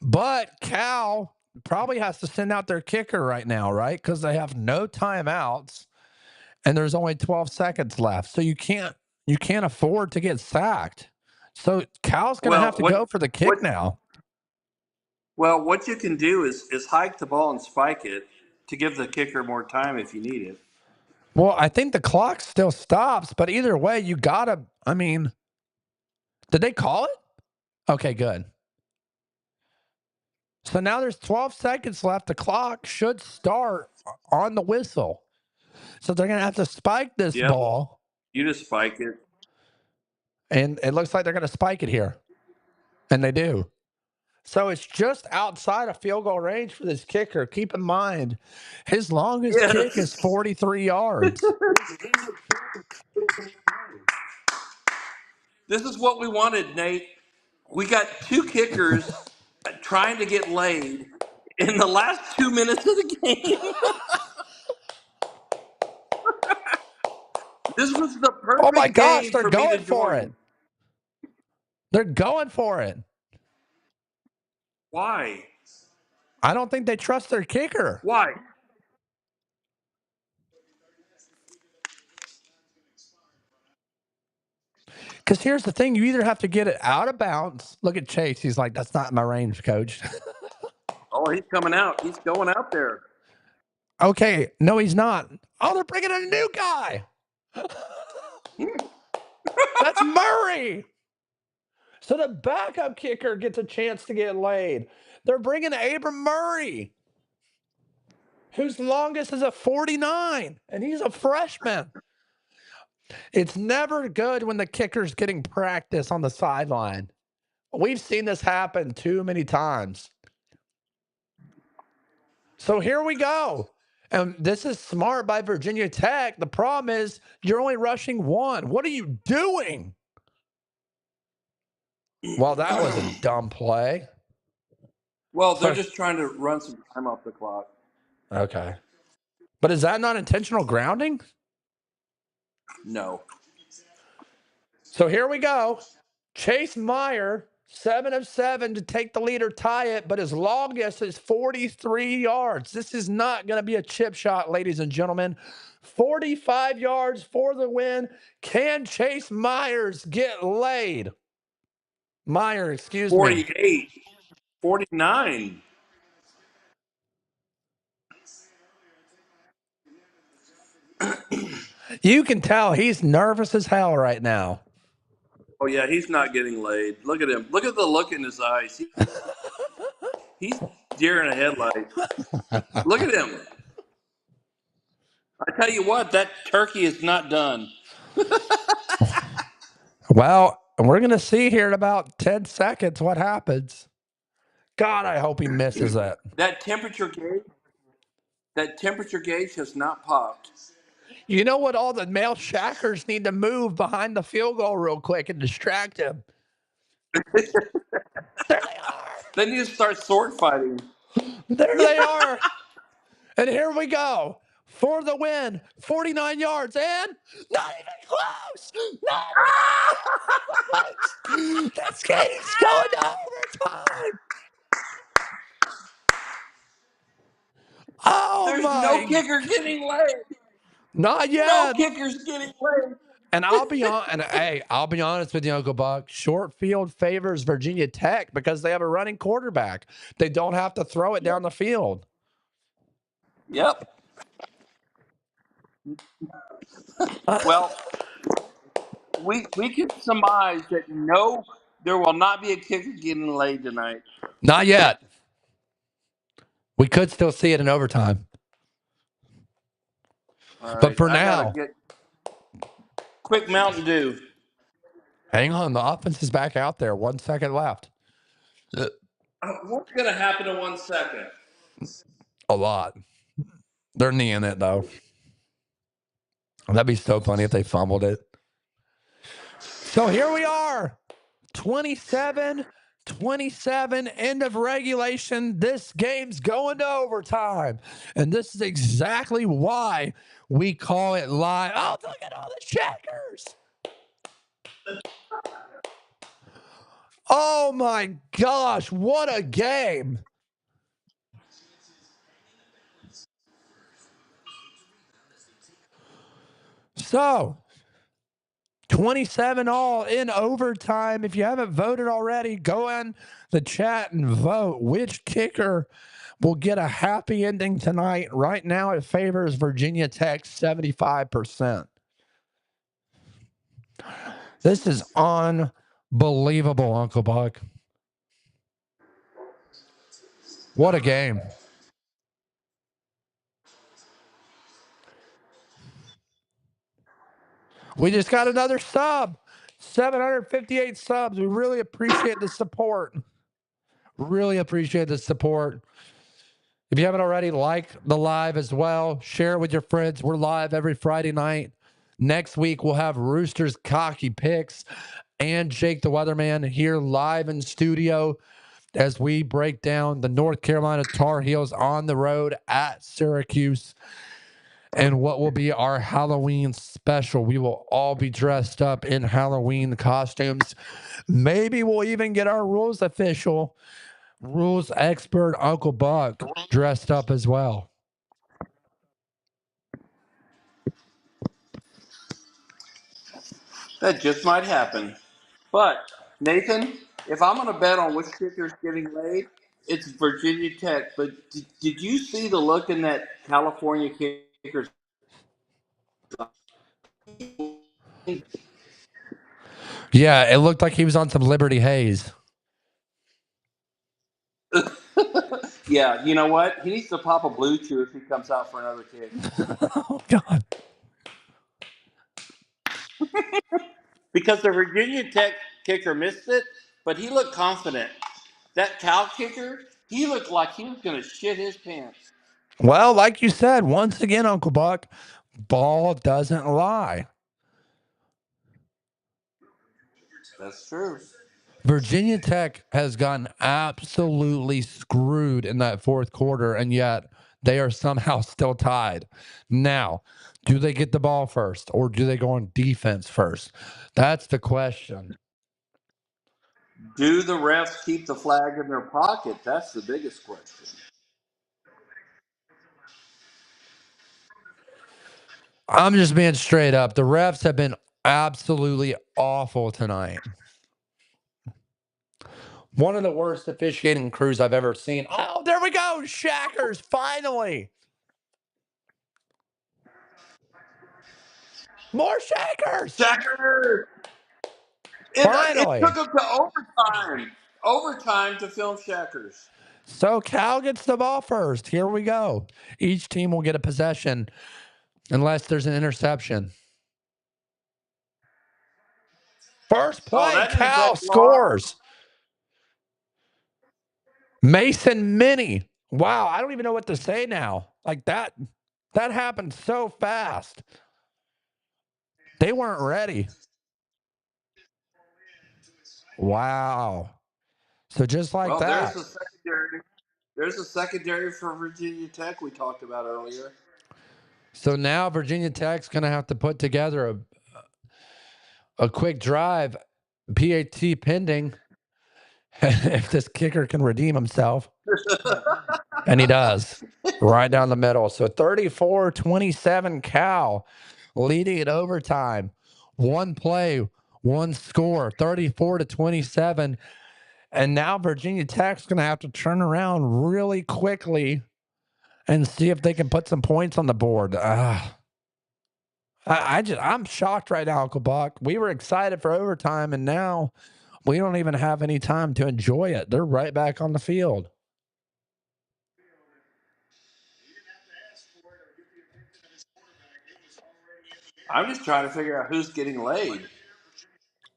But Cal probably has to send out their kicker right now, right? Because they have no timeouts and there's only 12 seconds left. So you can't afford to get sacked. So Cal's gonna have Well, to go for the what kick now. what you can do is hike the ball and spike it to give the kicker more time if you need it. Well, I think the clock still stops, but either way, you gotta. I mean, did they call it? Okay, good. So now there's 12 seconds left. The clock should start on the whistle. So they're going to have to spike this Yep. ball. You just spike it. And it looks like they're going to spike it here. And they do. So it's just outside of field goal range for this kicker. Keep in mind, his longest kick is 43 yards. This is what we wanted, Nate. We got 2 kickers trying to get laid in the last 2 minutes of the game. This was the Oh my perfect gosh, game they're for me to going for it. join. They're going for it. Why? I don't think they trust their kicker. Why? Because here's the thing, you either have to get it out of bounds. Look at Chase. He's like, that's not my range, coach. Oh, he's coming out. He's going out there. Okay, no, he's not. Oh, they're bringing in a new guy. That's Murray. So the backup kicker gets a chance to get laid. They're bringing Abram Murray, whose longest is a 49, and he's a freshman. It's never good when the kicker's getting practice on the sideline. We've seen this happen too many times. So here we go. And this is smart by Virginia Tech. The problem is you're only rushing 1. What are you doing? Well, that was a dumb play. Well, they're just trying to run some time off the clock. Okay. But is that not intentional grounding? No. So here we go. Chase Meyer, 7 of 7 to take the lead or tie it, but his longest is 43 yards. This is not going to be a chip shot, ladies and gentlemen. 45 yards for the win. Can Chase Myers get laid? Meyer, excuse me. 48. 49. You can tell he's nervous as hell right now. Oh, yeah, he's not getting laid. Look at him. Look at the look in his eyes. He's deer in a headlight. Look at him. I tell you what, that turkey is not done. Well, we're going to see here in about 10 seconds what happens. God, I hope he misses it. That temperature gauge has not popped. You know what? All the male shackers need to move behind the field goal real quick and distract him. There they are. They need to start sword fighting. There they are. And here we go for the win. 49 yards and not even close. Not even close. This game's going to overtime. Oh There's no my. kicker getting laid. Not No yet. kicker's getting laid. And I'll be on. And hey, I'll be honest with you, Uncle Buck. Short field favors Virginia Tech because they have a running quarterback. They don't have to throw it down the field. Yep. Well, we can surmise that no, there will not be a kicker getting laid tonight. Not yet. We could still see it in overtime. All But right, for I gotta now, get quick Mountain Dew. hang on. The offense is back out there. 1 second left. What's gonna happen in 1 second? A lot. They're kneeing it, though. That'd be so funny if they fumbled it. So here we are. 27-27, end of regulation. This game's going to overtime. And this is exactly why we call it live. Oh, look at all the checkers. Oh my gosh, what a game. So 27 all in overtime. If you haven't voted already, go in the chat and vote which kicker will get a happy ending tonight. Right now, it favors Virginia Tech 75%. This is unbelievable, Uncle Buck. What a game. We just got another sub. 758 subs. We really appreciate the support. Really appreciate the support. If you haven't already, like the live as well. Share it with your friends. We're live every Friday night. Next week, we'll have Roosters Cocky Picks and Jake the Weatherman here live in studio as we break down the North Carolina Tar Heels on the road at Syracuse and what will be our Halloween special. We will all be dressed up in Halloween costumes. Maybe we'll even get our rules official, rules expert Uncle Buck dressed up as well. That just might happen. But Nathan, if I'm gonna bet on which kicker's getting laid, it's Virginia Tech. But did you see the look in that California kicker's? Yeah, it looked like he was on some Liberty Haze. Yeah, you know what? He needs to pop a blue chew if he comes out for another kick. Oh, God. Because the Virginia Tech kicker missed it, but he looked confident. That Cal kicker, he looked like he was going to shit his pants. Well, like you said, once again, Uncle Buck, ball doesn't lie. That's true. Virginia Tech has gotten absolutely screwed in that fourth quarter, and yet They are somehow still tied. Now, do they get the ball first or do they go on defense first? That's the question. Do the refs keep the flag in their pocket? That's the biggest question. I'm just being straight up. The refs have been absolutely awful tonight. One of the worst officiating crews I've ever seen. Oh, there we go. Shackers, finally. More Shackers. Shacker! It took Finally. them to overtime. Overtime to film Shackers. So Cal gets the ball first. Here we go. Each team will get a possession unless there's an interception. First Oh, play, that didn't Cal take long. scores. Mason Mini. Wow, I don't even know what to say now. Like that happened so fast. They weren't ready. Wow. So just like Well, there's that. the secondary. There's a secondary for Virginia Tech we talked about earlier. So now Virginia Tech's going to have to put together a quick drive, PAT pending, if this kicker can redeem himself. And he does. Right down the middle. So 34-27 Cal leading at overtime. One play, one score, 34-27. And now Virginia Tech's going to have to turn around really quickly and see if they can put some points on the board. I'm shocked right now, Uncle Buck. We were excited for overtime, and now we don't even have any time to enjoy it. They're right back on the field. I'm just trying to figure out who's getting laid.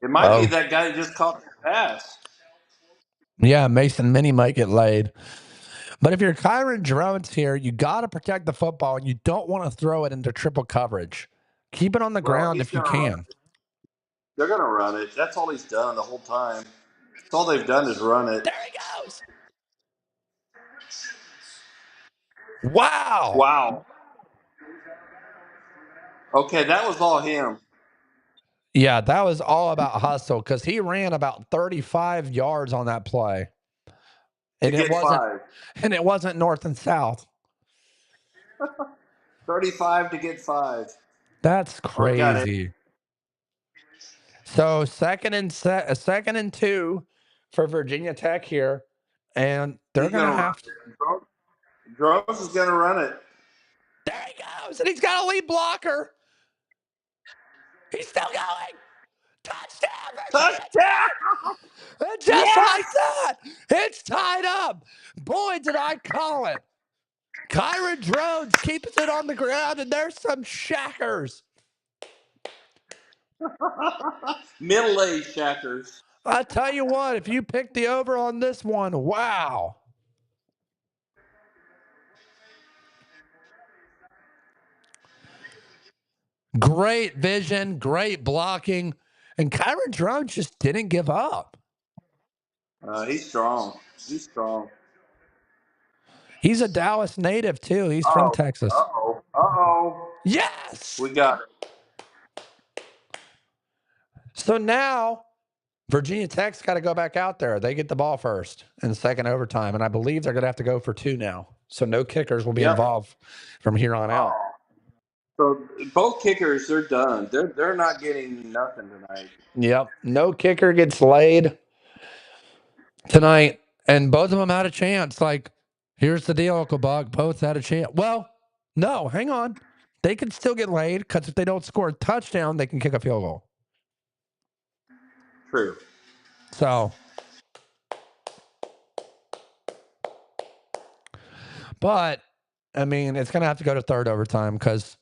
It might be Oh, that guy that just caught the pass. yeah, Mason Mini might get laid. But if you're Kyron Drones here, you got to protect the football, and you don't want to throw it into triple coverage. Keep it on the Well, ground he's if you going to run can. it. They're going to run it. That's all he's done the whole time. That's all they've done is run it. There he goes. Wow. Wow. Okay, that was all him Yeah, that was all about hustle because he ran about 35 yards on that play. to And it get wasn't 5. north and south. 35 to get 5. That's Oh, he got it. crazy. So second and 2 for Virginia Tech here. And they're He's going gonna to run have to. it. Drones is going to run it. There he goes. And he's got a lead blocker. He's still going. Touchdown, Virginia Tech! Touchdown! And just Yes! like that, it's tied up. Boy, did I call it. Kyron Drones keeps it on the ground, and there's some shackers. Middle-aged Shackers. I tell you what, if you pick the over on this one, wow. Great vision, great blocking, and Kyron Drones just didn't give up. He's strong. He's strong. He's a Dallas native, too. He's from Oh, Texas. uh-oh. Uh-oh. Yes. We got it. So now Virginia Tech's got to go back out there. They get the ball first in the second overtime, and I believe they're going to have to go for 2 now. So no kickers will be Yep. involved from here on out. Oh. So both kickers, they're done. They're not getting nothing tonight. Yep. No kicker gets laid tonight, and both of them had a chance. Like, here's the deal, Uncle Buck. Both had a chance. Well, no, hang on. They can still get laid because if they don't score a touchdown, they can kick a field goal. True. So, but I mean, it's going to have to go to third overtime because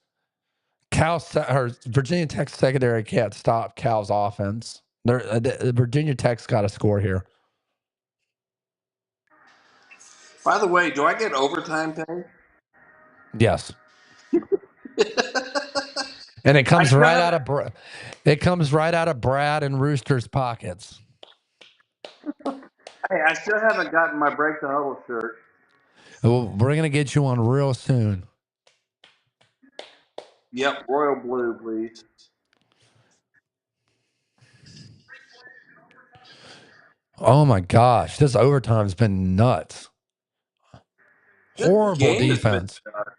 Virginia Tech secondary can't stop Cal's offense. Virginia Tech's got to score here. By the way, do I get overtime pay? Yes. And it comes still right haven't- out of Brad and Rooster's pockets. Hey, I still haven't gotten my Break the Huddle shirt. Well, we're going to get you on real soon. Yep, royal blue, please. Oh my gosh, this overtime's been nuts. This Horrible game has been defense. nuts.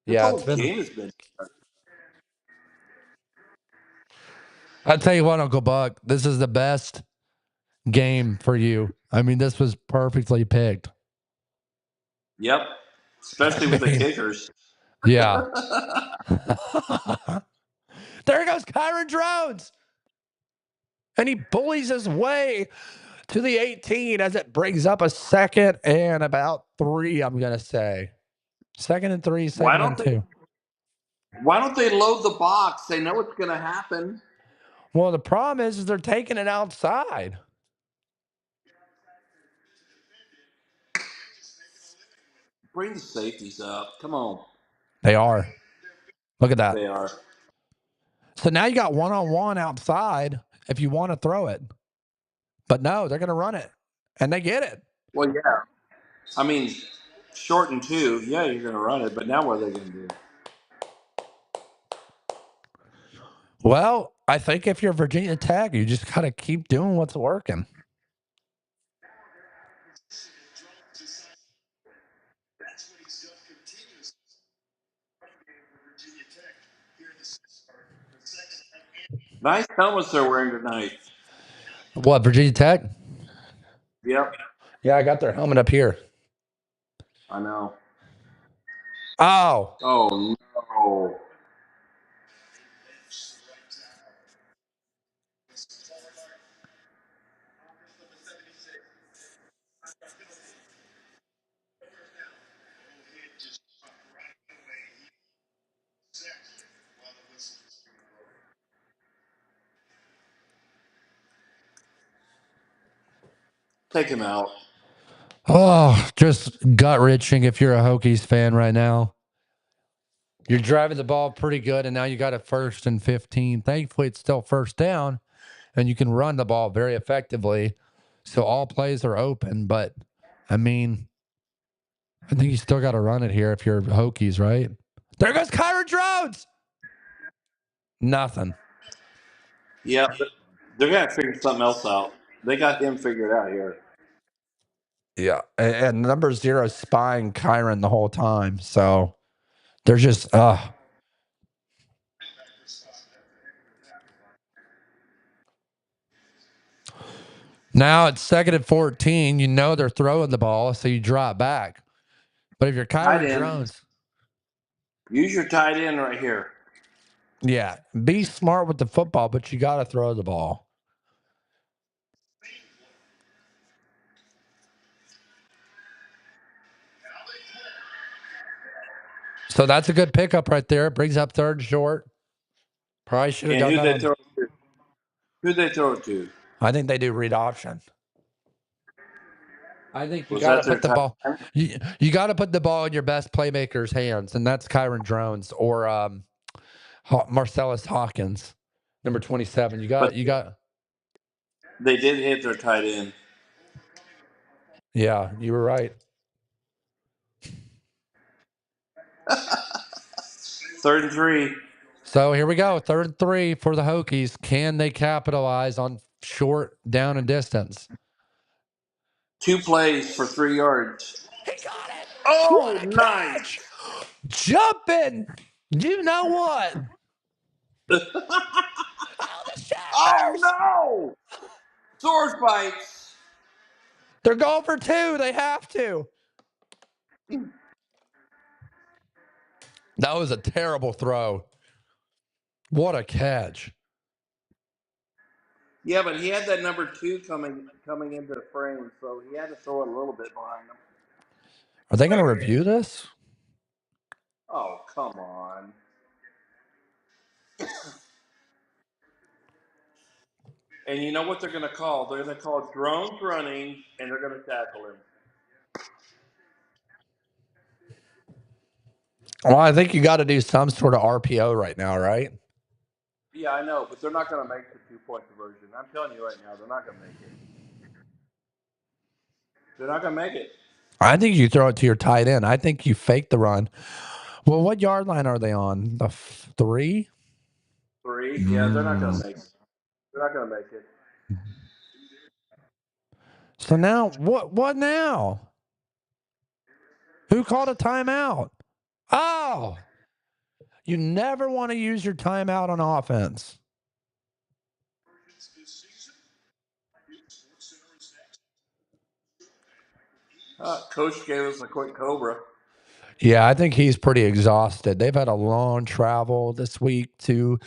This Yeah, whole it's been. game has been nuts. I tell you what, Uncle Buck, this is the best game for you. I mean, this was perfectly picked. Yep, I especially with the mean, kickers. yeah. There goes Kyron Drones. And he bullies his way to the 18 as it brings up a second and about 3, I'm going to say. Second and 3, Why second and don't they? 2. Why don't they load the box? They know what's going to happen. Well, the problem is they're taking it outside. Bring the safeties up. Come on. They are. Look at that. They are. So now you got one-on-one outside if you want to throw it. But no, they're going to run it. And they get it. Well, yeah. I mean, short and 2. Yeah, you're going to run it. But now what are they going to do? Well, I think if you're Virginia Tech, you just got to keep doing what's working. Nice helmets they're wearing tonight. What, Virginia Tech? Yep, Yeah, I got their helmet up here. I know. Oh, Oh, no. Take him out. oh, just gut wrenching if you're a Hokies fan right now. You're driving the ball pretty good, and now you got a 1st and 15. Thankfully, it's still first down, and you can run the ball very effectively. So all plays are open. But I mean, I think you still got to run it here if you're Hokies, right? There goes Kyron Drones. Nothing. Yep. They're going to figure something else out. They got him figured out here. Yeah. And number 0 spying Kyron the whole time. So they're just, Now it's 2nd and 14. You know they're throwing the ball, so you drop back. But if you're Tight Kyron end. Drones, Use your tight end right here. yeah, be smart with the football, but you got to throw the ball. So that's a good pickup right there. It brings up 3rd short. Probably should have And done who that they on. throw it to? Who they throw it to? I think they do read option. I think you Was got to that their put the tight ball. end? You got to put the ball in your best playmaker's hands, and that's Kyron Drones or Marcellus Hawkins, number 27. But You got. they did hit their tight end. Yeah, you were right. 3rd and 3. So here we go. 3rd and 3 for the Hokies. Can they capitalize on short down and distance? 2 plays for 3 yards. He got it. Oh, What a catch! nice. Jumping. You know what? Oh, the Oh, Shatters. no. Sword fights. They're going for 2. They have to. That was a terrible throw. What a catch. Yeah, but he had that number 2 coming into the frame, so he had to throw it a little bit behind him. Are they going to review this? Oh, come on. And you know what they're going to call? They're going to call drones running, and they're going to tackle him. Well, I think you got to do some sort of RPO right now, right? Yeah, I know, but they're not going to make the 2-point conversion. I'm telling you right now, they're not going to make it. They're not going to make it. I think you throw it to your tight end. I think you fake the run. Well, what yard line are they on? The 3? 3. Yeah, they're not Mm. gonna make it. They're not gonna make it. So now, what now? Who called a timeout? Oh, you never want to use your timeout on offense. Coach gave us a quick cobra. Yeah, I think he's pretty exhausted. They've had a long travel this week to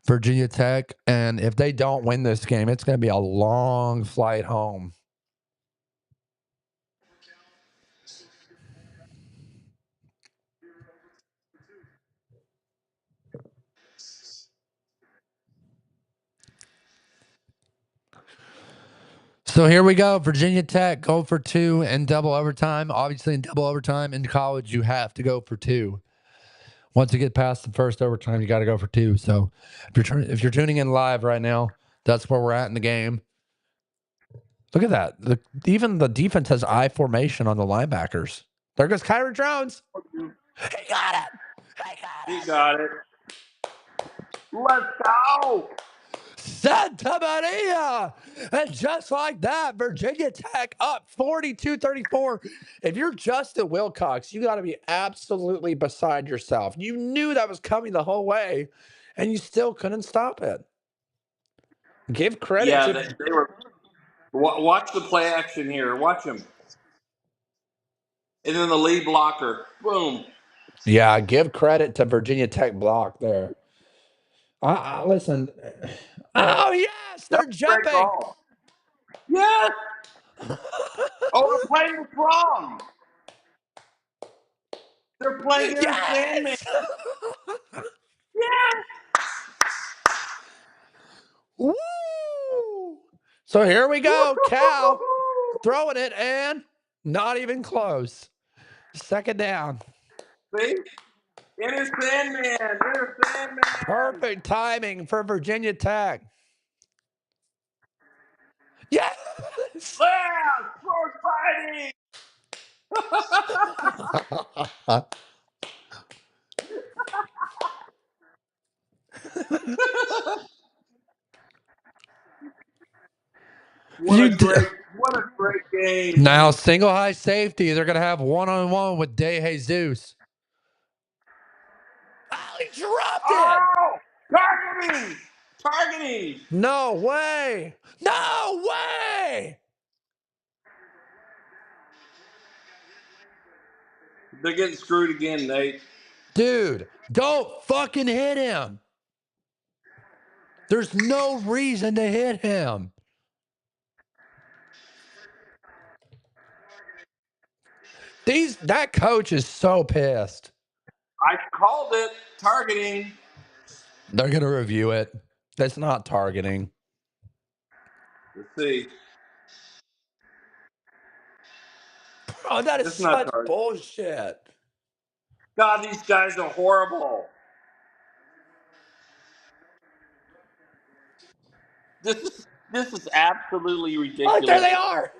Virginia Tech, and if they don't win this game, it's going to be a long flight home. So here we go. Virginia Tech go for 2 in double overtime. Obviously, in double overtime in college, you have to go for 2. Once you get past the first overtime, you got to go for 2. So if you're tuning in live right now, that's where we're at in the game. Look at that. Even the defense has I formation on the linebackers. There goes Kyrie Jones. He got it. He got it. Let's go. Santa Maria. And just like that, Virginia Tech up 42-34. If you're Justin Wilcox, you got to be absolutely beside yourself. You knew that was coming the whole way, and you still couldn't stop it. Give credit Yeah, to they were. Watch the play action here. Watch him. And then the lead blocker. Boom. Yeah, give credit to Virginia Tech block there. Listen. Oh, yes, That they're was a great jumping. call. Yes. Oh, they're playing this wrong. They're playing Enter Sandman. Yes. Yes. Woo! So here we go. Cal Woo-hoo-hoo-hoo. throwing it and not even close. Second down. See? Enter Sandman. Enter Sandman. Perfect timing for Virginia Tech. Yes. Yeah. Sports fighting. What You a d- great game. Now single high safety. They're gonna have one-on-one with De Jesus. Oh, he dropped it. Oh, targeting. Targeting. No way. No way. They're getting screwed again, Nate. Dude, don't fucking hit him. There's no reason to hit him. That coach is so pissed. I called it targeting. They're gonna review it. That's not targeting. Let's see. Oh, that is It's not such targeting. bullshit. God, these guys are horrible. This is absolutely Oh, there ridiculous. they are.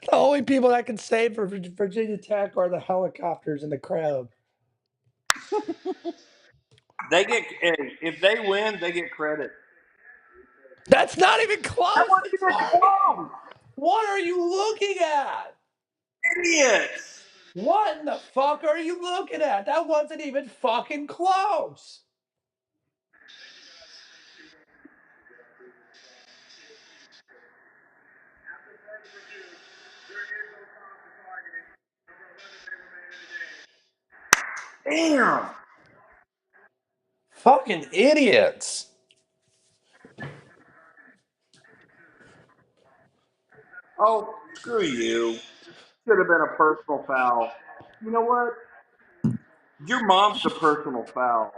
The only people that can save for Virginia Tech are the helicopters and the crowd. If they win, they get credit. That's not even That close wasn't to even targeting. close. What are you looking at? Idiots. What in the fuck are you looking at? That wasn't even fucking close. Damn. Fucking idiots. Oh, screw you. Should have been a personal foul. You know what? Your mom's a personal foul.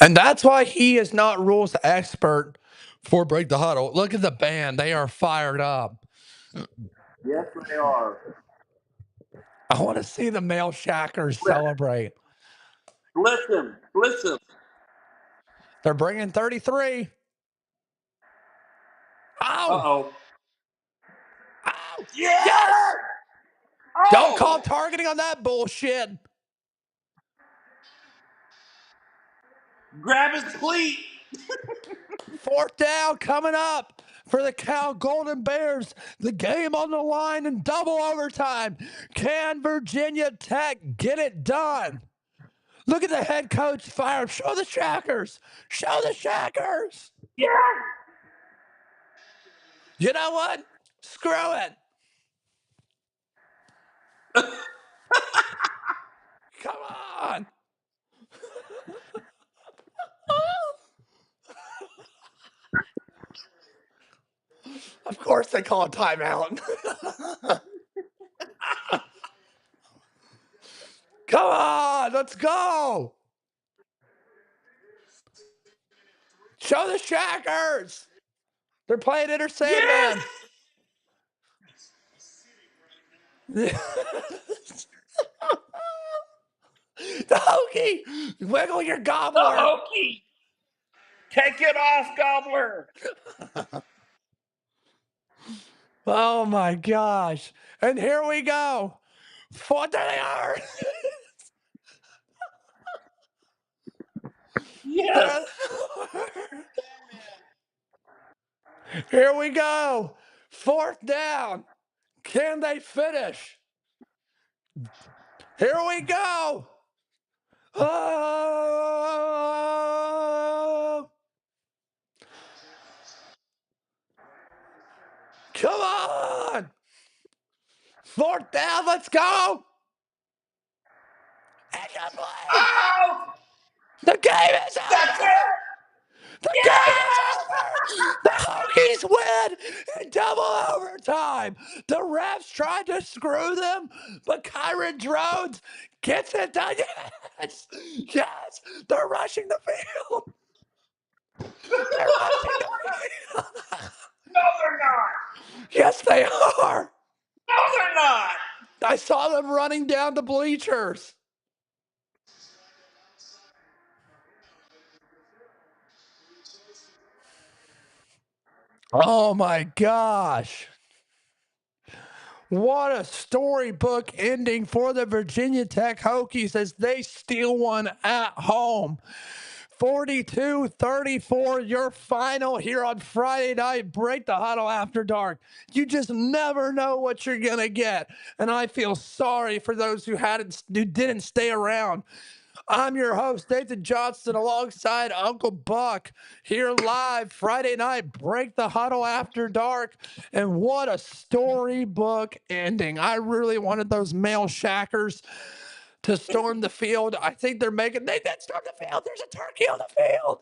And that's why he is not rules expert for Break the Huddle. Look at the band. They are fired up. Yes, they are. I want to see the male Shackers celebrate. Listen, They're bringing 33. Oh! Uh-oh. Oh! Yeah! Yes! Don't call Oh! targeting on that bullshit. Grab his cleat. Fourth down coming up for the Cal Golden Bears. The game on the line in double overtime. Can Virginia Tech get it done? Look at the head coach fire. Show the Shackers. Show the Shackers. Yeah! You know what? Screw it. Come on. Of course they call a timeout. Come on, let's go. Show the Shackers. They're playing Inner Yes! Sandman. The Hokie. Wiggle your The gobbler. Hokie. Take it off, Gobbler. Oh my gosh. And here we go. There they are. Yes. Here we go. Fourth down. Can they finish? Here we go. Oh. Come on. Fourth down. Let's go. Incomplete. Out! The game is That's over. it! The game is Yes! over. The Hokies win in double overtime. The refs tried to screw them, but Kyron Drones gets it done. Yes, yes. They're rushing the field. They're rushing the field. No, they're not. Yes, they are. No, they're not. I saw them running down the bleachers. Oh my gosh. What a storybook ending for the Virginia Tech Hokies as they steal one at home. 42-34, your final here on Friday night. Break the Huddle After Dark. You just never know what you're going to get. And I feel sorry for those who didn't stay around. I'm your host, Nathan Johnston, alongside Uncle Buck, here live Friday night, Break the Huddle After Dark. And what a storybook ending. I really wanted those male shackers to storm the field. I think they did storm the field. There's a turkey on the field.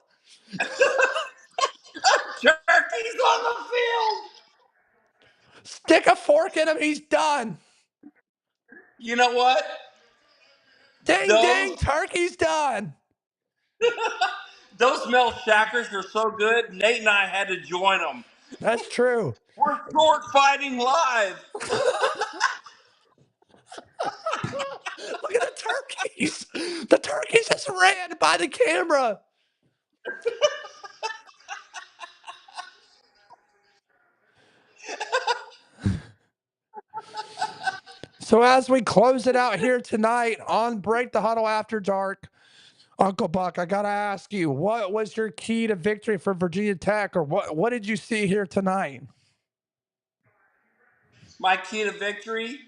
Turkey's on the field. Stick a fork in him. He's done. You know what? Ding, Those ding. Turkey's done. those male shackers are so good. Nate and I had to join them. That's true. We're sword fighting live. Look at the turkeys. The turkeys just ran by the camera. So as we close it out here tonight on Break the Huddle After Dark, Uncle Buck, I got to ask you, what was your key to victory for Virginia Tech, or what did you see here tonight? My key to victory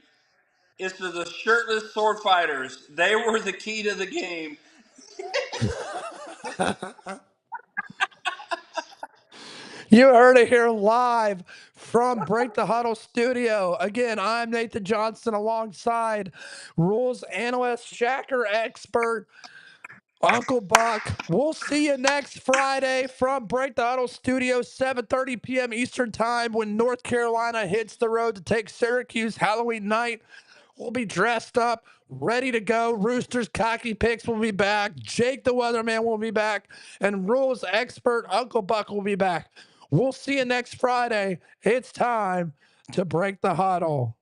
is to the shirtless sword fighters. They were the key to the game. You heard it here live from Break the Huddle Studio. Again, I'm Nathan Johnston alongside rules analyst, shacker expert, Uncle Buck. We'll see you next Friday from Break the Huddle Studio, 7:30 p.m. Eastern Time when North Carolina hits the road to take Syracuse Halloween night. We'll be dressed up, ready to go. Roosters Cocky Picks will be back. Jake the Weatherman will be back. And rules expert Uncle Buck will be back. We'll see you next Friday. It's time to break the huddle.